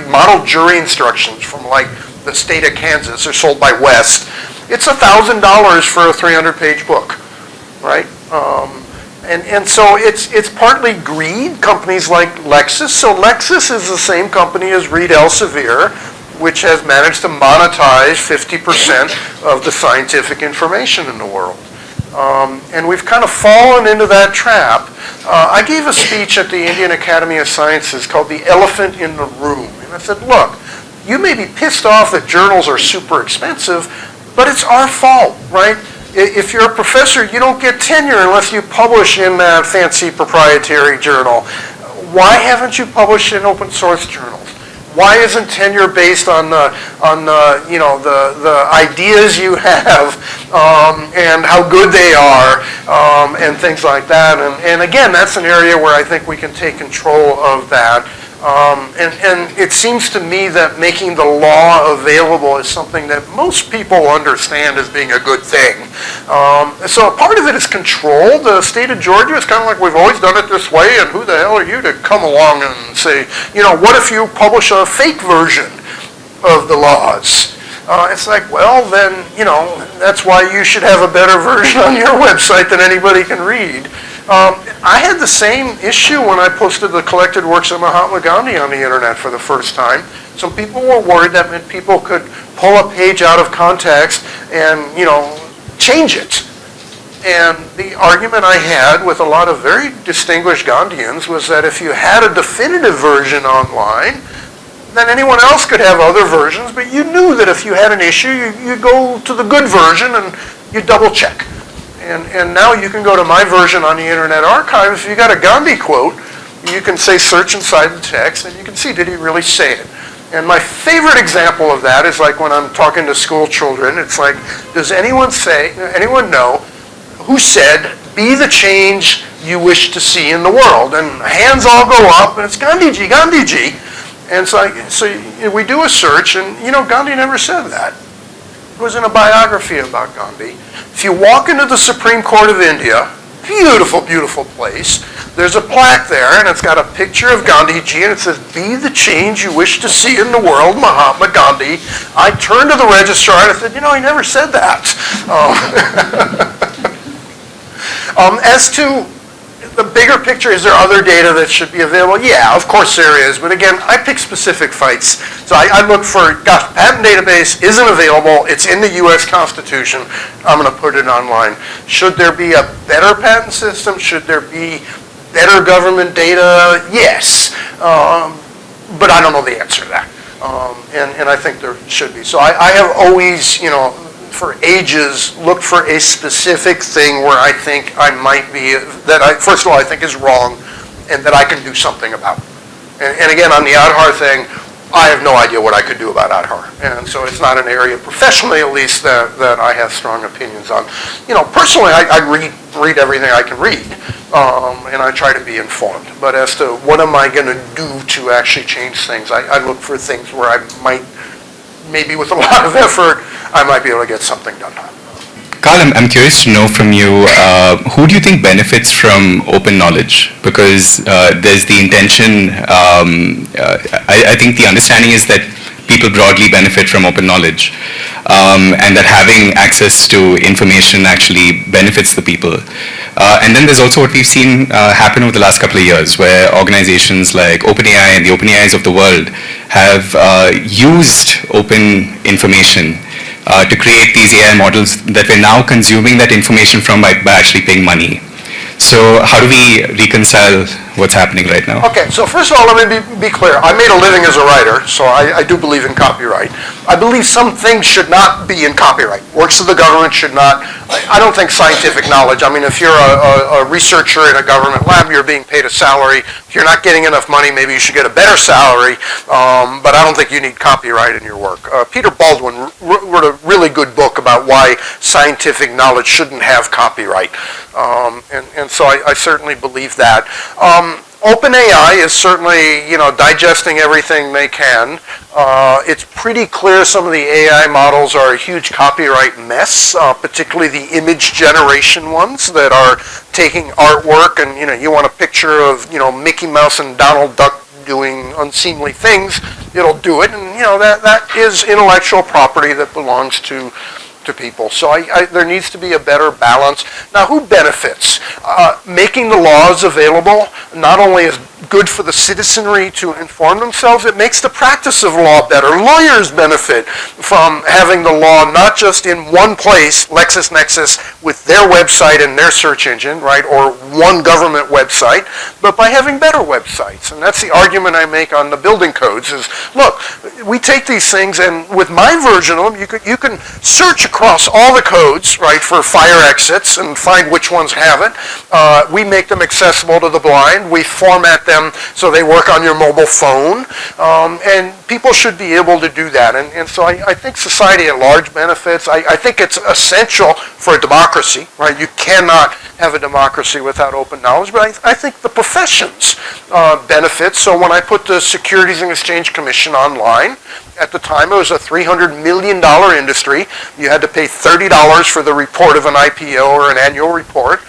model jury instructions from like the state of Kansas, they're sold by West, it's $1,000 for a 300-page book, right? And so it's partly greed, companies like Lexis. So Lexis is the same company as Reed Elsevier, which has managed to monetize 50% of the scientific information in the world. And we've kind of fallen into that trap. I gave a speech at the Indian Academy of Sciences called The Elephant in the Room. And I said, look, you may be pissed off that journals are super expensive, but it's our fault, right? If you're a professor, you don't get tenure unless you publish in that fancy proprietary journal. Why haven't you published in open source journals? Why isn't tenure based on the ideas you have and how good they are and things like that? And again, that's an area where I think we can take control of that. And it seems to me that making the law available is something that most people understand as being a good thing. So part of it is control. The state of Georgia is kind of like, we've always done it this way, and who the hell are you to come along and say, what if you publish a fake version of the laws? It's like, well, then, that's why you should have a better version on your website than anybody can read. I had the same issue when I posted the collected works of Mahatma Gandhi on the internet for the first time. Some people were worried that meant people could pull a page out of context and, change it. And the argument I had with a lot of very distinguished Gandhians was that if you had a definitive version online, then anyone else could have other versions, but you knew that if you had an issue, you go to the good version and you double check. And now you can go to my version on the Internet Archive. If you got a Gandhi quote, you can say search inside the text and you can see, did he really say it? And my favorite example of that is like when I'm talking to school children, it's like, does anyone know who said, be the change you wish to see in the world? And hands all go up and it's Gandhiji, Gandhiji. And so we do a search and, Gandhi never said that. It was in a biography about Gandhi. If you walk into the Supreme Court of India, beautiful, beautiful place, there's a plaque there and it's got a picture of Gandhiji and it says, be the change you wish to see in the world, Mahatma Gandhi. I turned to the registrar and I said, he never said that. As to the bigger picture, is there other data that should be available? Yeah, of course there is. But again, I pick specific fights. So I look for, patent database isn't available. It's in the U.S. Constitution. I'm going to put it online. Should there be a better patent system? Should there be better government data? Yes. But I don't know the answer to that. And I think there should be. So I have always, for ages, looked for a specific thing where I think I might be, first of all, I think is wrong, and that I can do something about. And again, on the Aadhaar thing, I have no idea what I could do about Aadhaar. And so it's not an area, professionally at least, that I have strong opinions on. Personally, I read everything I can read, and I try to be informed. But as to what am I going to do to actually change things, I look for things where I might, maybe with a lot of effort, I might be able to get something done. Carl, I'm curious to know from you, who do you think benefits from open knowledge? Because there's the intention, I think the understanding is that people broadly benefit from open knowledge, and that having access to information actually benefits the people. And then there's also what we've seen happen over the last couple of years, where organizations like OpenAI and the OpenAIs of the world have used open information to create these AI models that we're now consuming that information from by actually paying money. So how do we reconcile what's happening right now? Okay, so first of all, let me be clear. I made a living as a writer, so I do believe in copyright. I believe some things should not be in copyright. Works of the government should not. I don't think scientific knowledge, if you're a researcher in a government lab, you're being paid a salary. If you're not getting enough money, maybe you should get a better salary, but I don't think you need copyright in your work. Peter Baldwin wrote a really good book about why scientific knowledge shouldn't have copyright, and so I certainly believe that. OpenAI is certainly, digesting everything they can. It's pretty clear some of the AI models are a huge copyright mess, particularly the image generation ones that are taking artwork and, you want a picture of, Mickey Mouse and Donald Duck doing unseemly things, it'll do it. And, that is intellectual property that belongs to people. So there needs to be a better balance. Now, who benefits? Making the laws available not only is good for the citizenry to inform themselves, it makes the practice of law better. Lawyers benefit from having the law not just in one place, LexisNexis, with their website and their search engine, right, or one government website, but by having better websites. And that's the argument I make on the building codes is, look, we take these things and with my version of them, you can search across all the codes, right, for fire exits and find which ones have it. We make them accessible to the blind. We format them so they work on your mobile phone. And people should be able to do that. And so I think society at large benefits. I think it's essential for a democracy, right? You cannot have a democracy without open knowledge. But I think the professions benefit. So when I put the Securities and Exchange Commission online, at the time, it was a $300 million industry. You had to pay $30 for the report of an IPO or an annual report.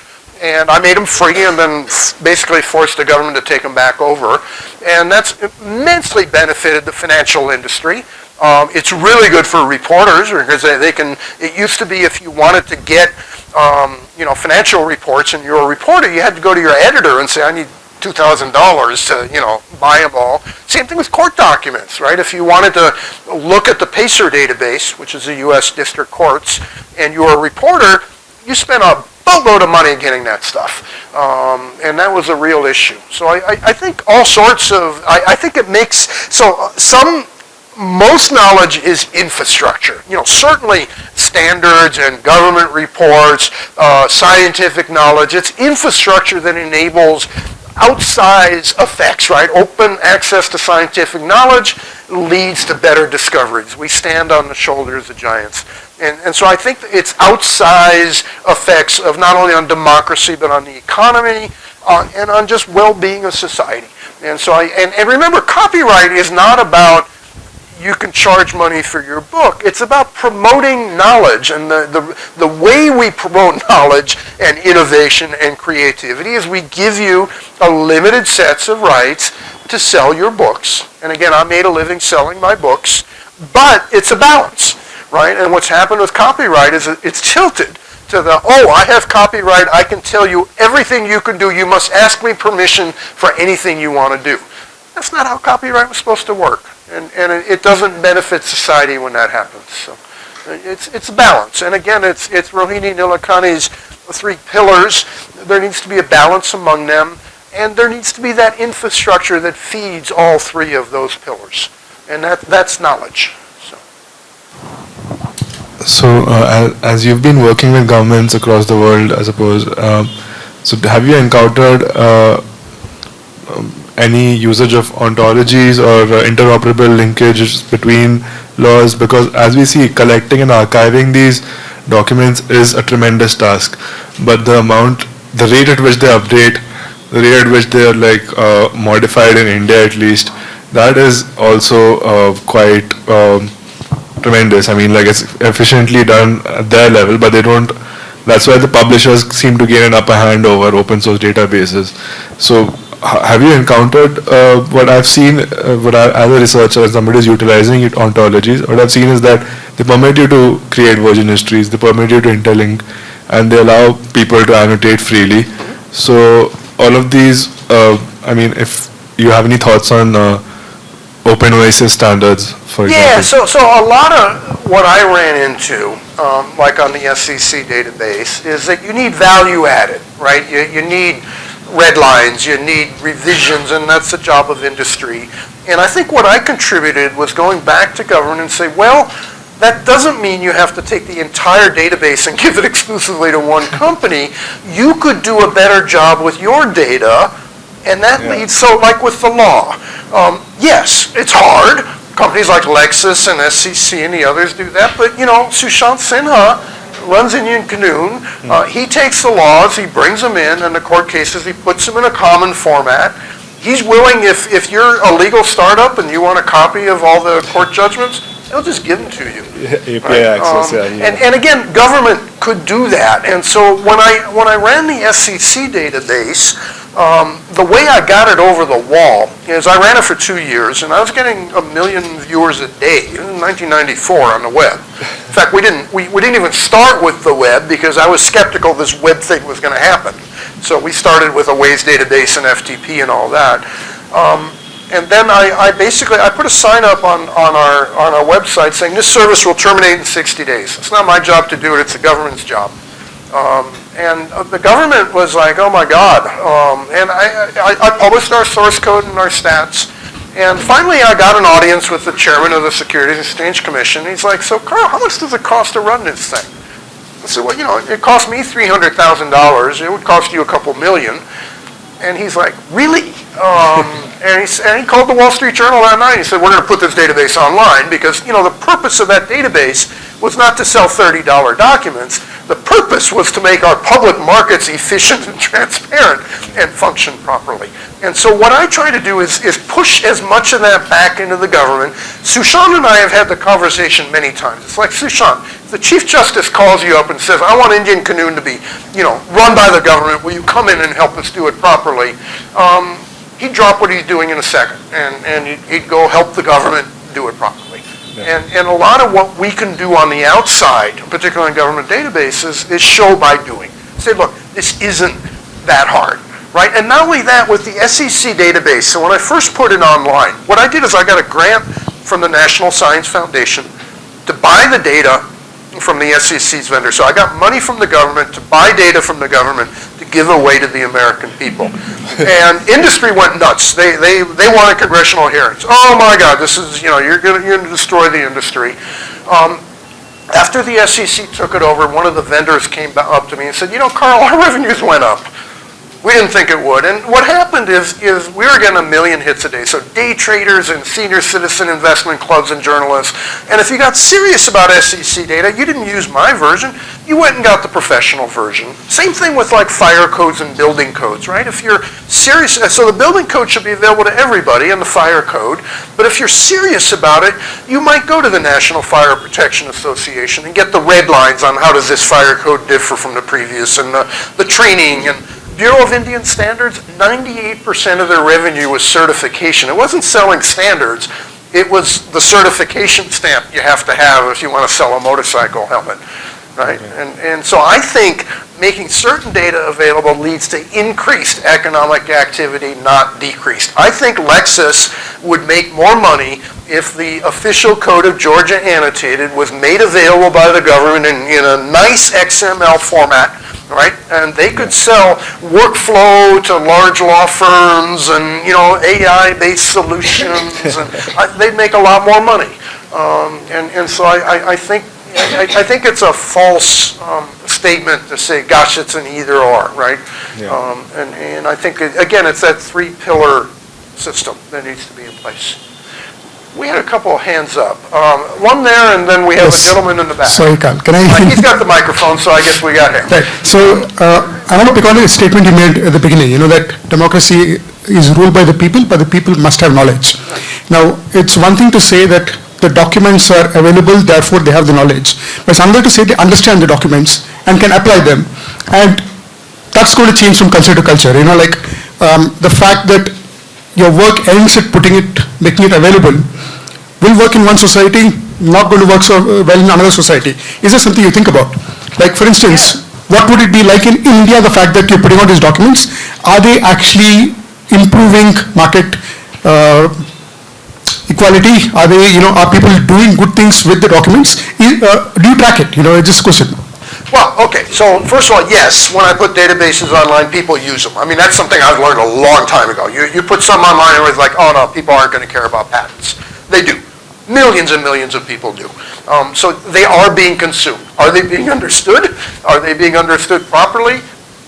And I made them free and then basically forced the government to take them back over. And that's immensely benefited the financial industry. It's really good for reporters because they can, it used to be if you wanted to get, financial reports and you're a reporter, you had to go to your editor and say, I need $2,000 to, buy them all. Same thing with court documents, right? If you wanted to look at the PACER database, which is the U.S. District Courts, and you're a reporter, you spent a boatload of money getting that stuff. And that was a real issue. So I think all sorts of, I think it makes, most knowledge is infrastructure. Certainly standards and government reports, scientific knowledge, it's infrastructure that enables outsized effects, right? Open access to scientific knowledge leads to better discoveries. We stand on the shoulders of giants. And so I think it's outsized effects of not only on democracy, but on the economy, and on just well-being of society. And so and remember, copyright is not about you can charge money for your book. It's about promoting knowledge, and the way we promote knowledge and innovation and creativity is we give you a limited sets of rights to sell your books. And again, I made a living selling my books, but it's a balance, right? And what's happened with copyright is it's tilted to I have copyright, I can tell you everything you can do, you must ask me permission for anything you want to do. That's not how copyright was supposed to work. And it doesn't benefit society when that happens. So it's a balance. And again, it's Rohini Nilekani's 3 pillars. There needs to be a balance among them. And there needs to be that infrastructure that feeds all 3 of those pillars. And that's knowledge. So as you've been working with governments across the world, I suppose, so have you encountered any usage of ontologies or interoperable linkages between laws? Because as we see, collecting and archiving these documents is a tremendous task, but the rate at which they update, the rate at which they are modified in India at least, that is also quite tremendous. I mean, it's efficiently done at their level, but they don't. That's why the publishers seem to gain an upper hand over open source databases. So have you encountered what I've seen, as a researcher, as somebody is utilizing ontologies, what I've seen is that they permit you to create version histories, they permit you to interlink, and they allow people to annotate freely. So all of these, if you have any thoughts on Open OASIS standards, for example. Yeah, so a lot of what I ran into, like on the SEC database, is that you need value added, right? You need red lines, you need revisions, and that's the job of industry. And I think what I contributed was going back to government and say, well, that doesn't mean you have to take the entire database and give it exclusively to one company. You could do a better job with your data, and that leads, so like with the law. Yes, it's hard. Companies like Lexis and SEC and the others do that, but Sushant Sinha runs Indian Canoon. He takes the laws, he brings them in, and the court cases, he puts them in a common format. He's willing, if you're a legal startup and you want a copy of all the court judgments, he'll just give them to you. API access, And again, government could do that. And so when I ran the SEC database, the way I got it over the wall is I ran it for 2 years, and I was getting 1 million viewers a day in 1994 on the web. In fact, we didn't even start with the web because I was skeptical this web thing was going to happen. So we started with a Waze database and FTP and all that. And then I put a sign up on our website saying this service will terminate in 60 days. It's not my job to do it, it's the government's job. And the government was like, oh my God. And I published our source code and our stats. And finally I got an audience with the chairman of the Securities and Exchange Commission. He's like, so Carl, how much does it cost to run this thing? I said, well, it cost me $300,000. It would cost you a couple million. And he's like, really? And he called the Wall Street Journal that night. He said, we're going to put this database online because, the purpose of that database was not to sell $30 documents. The purpose was to make our public markets efficient and transparent and function properly. And so what I try to do is push as much of that back into the government. Sushant and I have had the conversation many times. It's like, Sushant, if the Chief Justice calls you up and says, I want Indian Canoon to be, run by the government, will you come in and help us do it properly? He'd drop what he's doing in a second, and he'd go help the government do it properly. Yeah. And a lot of what we can do on the outside, particularly in government databases, is show by doing. Say, look, this isn't that hard, right? And not only that, with the SEC database, so when I first put it online, what I did is I got a grant from the National Science Foundation to buy the data from the SEC's vendor. So I got money from the government to buy data from the government to give away to the American people. And industry went nuts. They wanted congressional hearings. Oh my God, this is, you're going to destroy the industry. After the SEC took it over, one of the vendors came up to me and said, Carl, our revenues went up. We didn't think it would. And what happened is we were getting 1 million hits a day. So day traders and senior citizen investment clubs and journalists. And if you got serious about SEC data, you didn't use my version. You went and got the professional version. Same thing with like fire codes and building codes, right? If you're serious, so the building code should be available to everybody and the fire code. But if you're serious about it, you might go to the National Fire Protection Association and get the red lines on how does this fire code differ from the previous and the training. And Bureau of Indian Standards, 98% of their revenue was certification. It wasn't selling standards. It was the certification stamp you have to have if you want to sell a motorcycle helmet, right? And so I think making certain data available leads to increased economic activity, not decreased. I think Lexis would make more money if the official code of Georgia annotated was made available by the government in a nice XML format, right? And they could sell workflow to large law firms and, AI-based solutions, and they'd make a lot more money. And so I think it's a false statement to say, gosh, it's an either or, right? Yeah. And I think, again, it's that 3-pillar system that needs to be in place. We had a couple of hands up. One there, and then we have a gentleman in the back. Sorry, Carl, can I? He's got the microphone, so I guess we got him. Right. So I want to pick on a statement you made at the beginning, that democracy is ruled by the people, but the people must have knowledge. Now, it's one thing to say that the documents are available, therefore they have the knowledge. But it's another to say they understand the documents and can apply them. And that's going to change from culture to culture. The fact that your work ends at making it available, will work in one society, not going to work so well in another society. Is there something you think about? Like, for instance, what would it be like in India, the fact that you're putting out these documents? Are they actually improving market equality? Are they, are people doing good things with the documents? Do you track it? It's just a question. Well, okay, so first of all, yes, when I put databases online, people use them. I mean, that's something I've learned a long time ago. You put some online and it's like, oh no, people aren't going to care about patents. They do. Millions and millions of people do. So they are being consumed. Are they being understood? Are they being understood properly?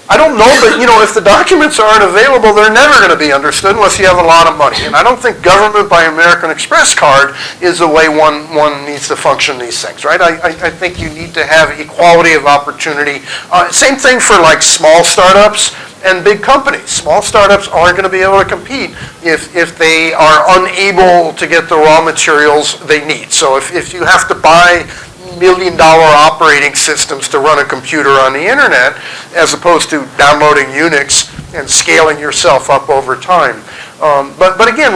I don't know, but if the documents aren't available, they're never going to be understood unless you have a lot of money. And I don't think government by American Express card is the way one needs to function these things, right? I think you need to have equality of opportunity. Same thing for like small startups and big companies. Small startups aren't going to be able to compete if they are unable to get the raw materials they need. So if you have to buy $1 million operating systems to run a computer on the internet, as opposed to downloading Unix and scaling yourself up over time. But again,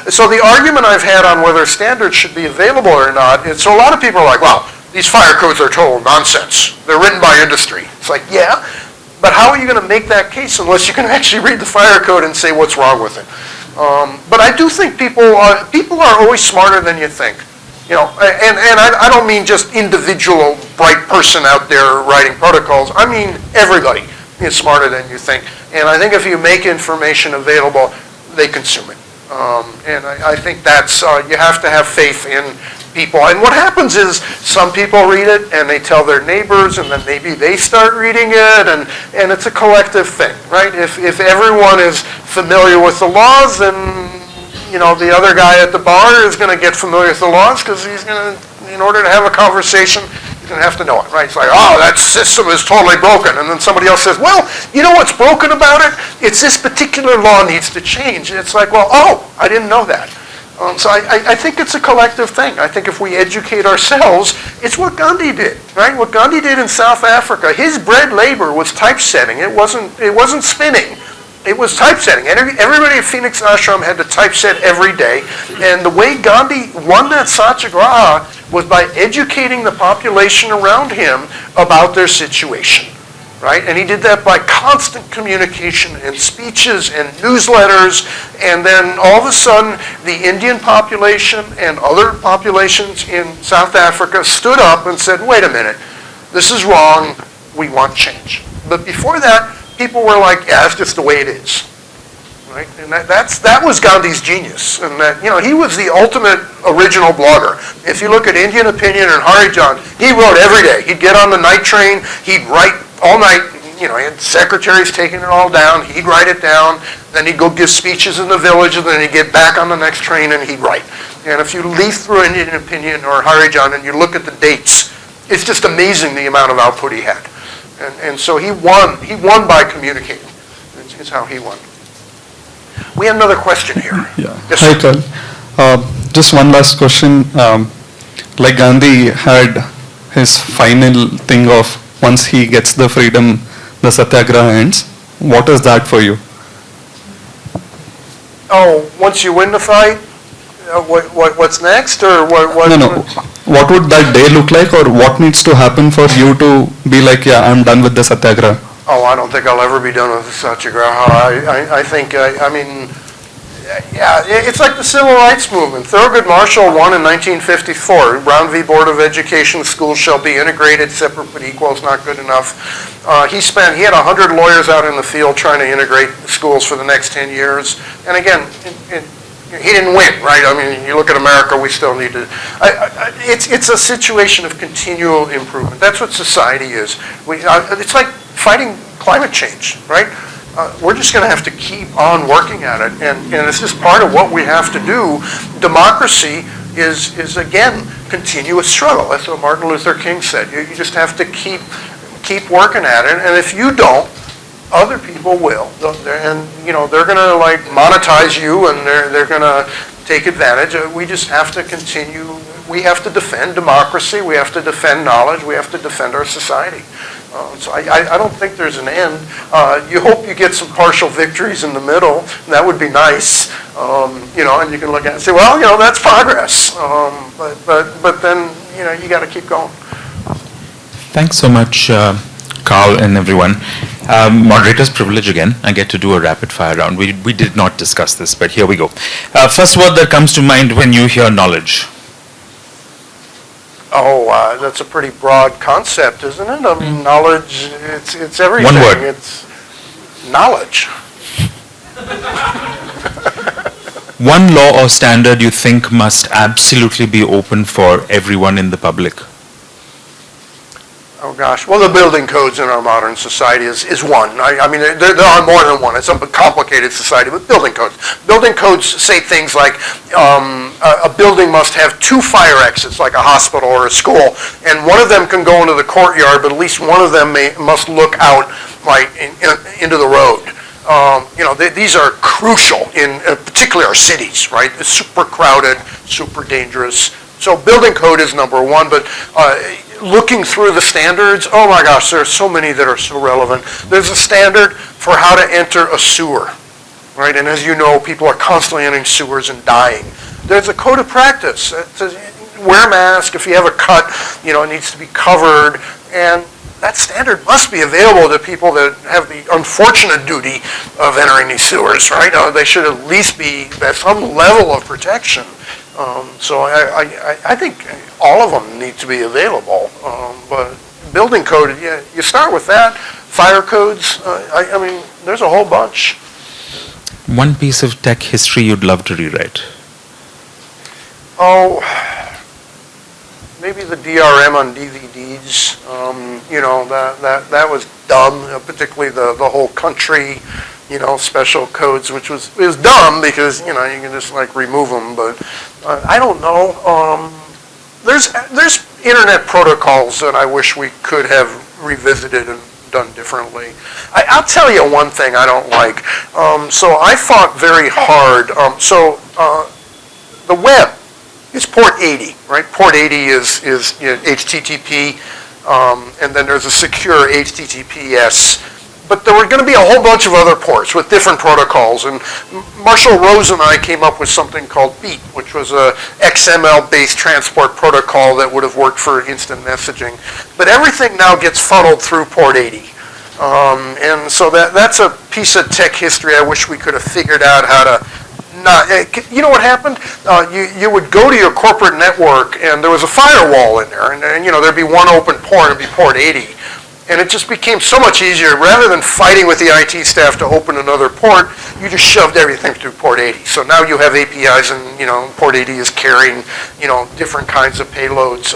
so the argument I've had on whether standards should be available or not, so a lot of people are like, well, these fire codes are total nonsense. They're written by industry. It's like, yeah, but how are you going to make that case unless you can actually read the fire code and say what's wrong with it? But I do think people are always smarter than you think. And I don't mean just individual bright person out there writing protocols. I mean everybody is smarter than you think. And I think if you make information available, they consume it. And I think that's, you have to have faith in people. And what happens is some people read it and they tell their neighbors and then maybe they start reading it and it's a collective thing, right? If everyone is familiar with the laws, then the other guy at the bar is going to get familiar with the laws because he's going to, in order to have a conversation, he's going to have to know it, right? It's like, oh, that system is totally broken. And then somebody else says, well, you know what's broken about it? It's this particular law needs to change. And it's like, well, oh, I didn't know that. So I think it's a collective thing. I think if we educate ourselves, it's what Gandhi did, right? What Gandhi did in South Africa, his bread labor was typesetting. It wasn't spinning. It was typesetting. Everybody at Phoenix Ashram had to typeset every day. And the way Gandhi won that satyagraha was by educating the population around him about their situation, right? And he did that by constant communication and speeches and newsletters, and then all of a sudden, the Indian population and other populations in South Africa stood up and said, wait a minute, this is wrong, we want change. But before that, people were like, yeah, it's just the way it is. Right? And that was Gandhi's genius. And that, he was the ultimate original blogger. If you look at Indian Opinion and Harijan, he wrote every day. He'd get on the night train, he'd write all night. He had secretaries taking it all down. He'd write it down. Then he'd go give speeches in the village, and then he'd get back on the next train and he'd write. And if you leaf through Indian Opinion or Harijan and you look at the dates, it's just amazing the amount of output he had. And so he won. He won by communicating. It's how he won. We have another question here. Yeah. Yes, Hi, sir. Carl. Just one last question. Like Gandhi had his final thing of once he gets the freedom, the satyagraha ends. What is that for you? Oh, once you win the fight, what's next, or what? No. What would that day look like, or what needs to happen for you to be like, yeah, I'm done with the satyagraha? Oh, I don't think I'll ever be done with the satyagraha. I think, yeah, it's like the civil rights movement. Thurgood Marshall won in 1954. Brown v. Board of Education, schools shall be integrated, separate but equal is not good enough. He had 100 lawyers out in the field trying to integrate schools for the next 10 years. And again, he didn't win, right? I mean, you look at America, we still need to, it's a situation of continual improvement. That's what society is. It's like fighting climate change, right? We're just going to have to keep on working at it, and it's just part of what we have to do. Democracy is again, continuous struggle. That's what Martin Luther King said. You just have to keep working at it, and if you don't, other people will. And they're going to like monetize you, and they're going to take advantage. We just have to continue. We have to defend democracy. We have to defend knowledge. We have to defend our society. So I don't think there's an end. You hope you get some partial victories in the middle. That would be nice. And you can look at it and say, well, that's progress. But then, you got to keep going. Thanks so much, Carl and everyone. Moderator's privilege again. I get to do a rapid fire round. We did not discuss this, but here we go. First word that comes to mind when you hear knowledge. Oh, that's a pretty broad concept, isn't it? I mean, knowledge, it's everything. One word. It's knowledge. One law or standard you think must absolutely be open for everyone in the public. Oh gosh, well, the building codes in our modern society is one. I mean, there are more than one. It's a complicated society, but building codes. Building codes say things like a building must have 2 fire exits, like a hospital or a school, and one of them can go into the courtyard, but at least one of them must look out like into the road. These are crucial in particularly our cities, right? It's super crowded, super dangerous. So building code is number one, but looking through the standards, oh my gosh, there are so many that are so relevant. There's a standard for how to enter a sewer, right? And as you know, people are constantly entering sewers and dying. There's a code of practice. It says, wear a mask. If you have a cut, it needs to be covered. And that standard must be available to people that have the unfortunate duty of entering these sewers, right? They should at least be at some level of protection. So I think all of them need to be available. But building code, yeah, you start with that. Fire codes, I mean, there's a whole bunch. One piece of tech history you'd love to rewrite. Oh, maybe the DRM on DVDs. That was dumb, particularly the whole country, special codes, which was dumb because, you can just like remove them, but I don't know. There's internet protocols that I wish we could have revisited and done differently. I'll tell you one thing I don't like. So I fought very hard. The web is port 80, right? Port 80 is HTTP, and then there's a secure HTTPS. But there were going to be a whole bunch of other ports with different protocols, and Marshall Rose and I came up with something called BEAT, which was a XML-based transport protocol that would have worked for instant messaging. But everything now gets funneled through port 80. And so that's a piece of tech history I wish we could have figured out how to not, you know what happened? You would go to your corporate network and there was a firewall in there, and you know, there'd be one open port, it'd be port 80. And it just became so much easier, rather than fighting with the IT staff to open another port, you just shoved everything through port 80. So now you have APIs and, you know, port 80 is carrying, you know, different kinds of payloads.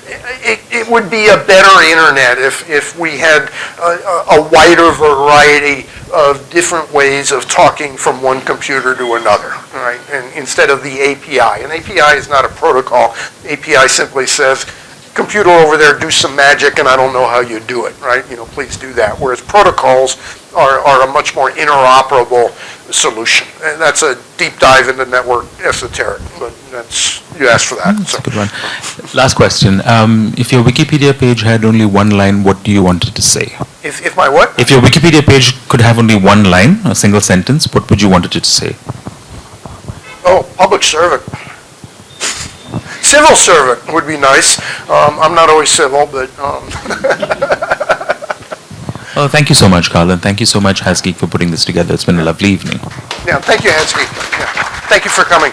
It would be a better internet if we had a wider variety of different ways of talking from one computer to another, right? And instead of the API. An API is not a protocol. API simply says, computer over there, do some magic, and I don't know how you do it, right? You know, please do that. Whereas protocols are a much more interoperable solution. And that's a deep dive into network esoteric, but that's, you asked for that. That's a good one. Last question. If your Wikipedia page had only one line, what do you want it to say? If my what? If your Wikipedia page could have only one line, a single sentence, what would you want it to say? Oh, public servant. Civil servant would be nice. I'm not always civil, but... Well, thank you so much, Carl, and thank you so much, HasGeek, for putting this together. It's been a lovely evening. Yeah, thank you, Hansky. Yeah. Thank you for coming.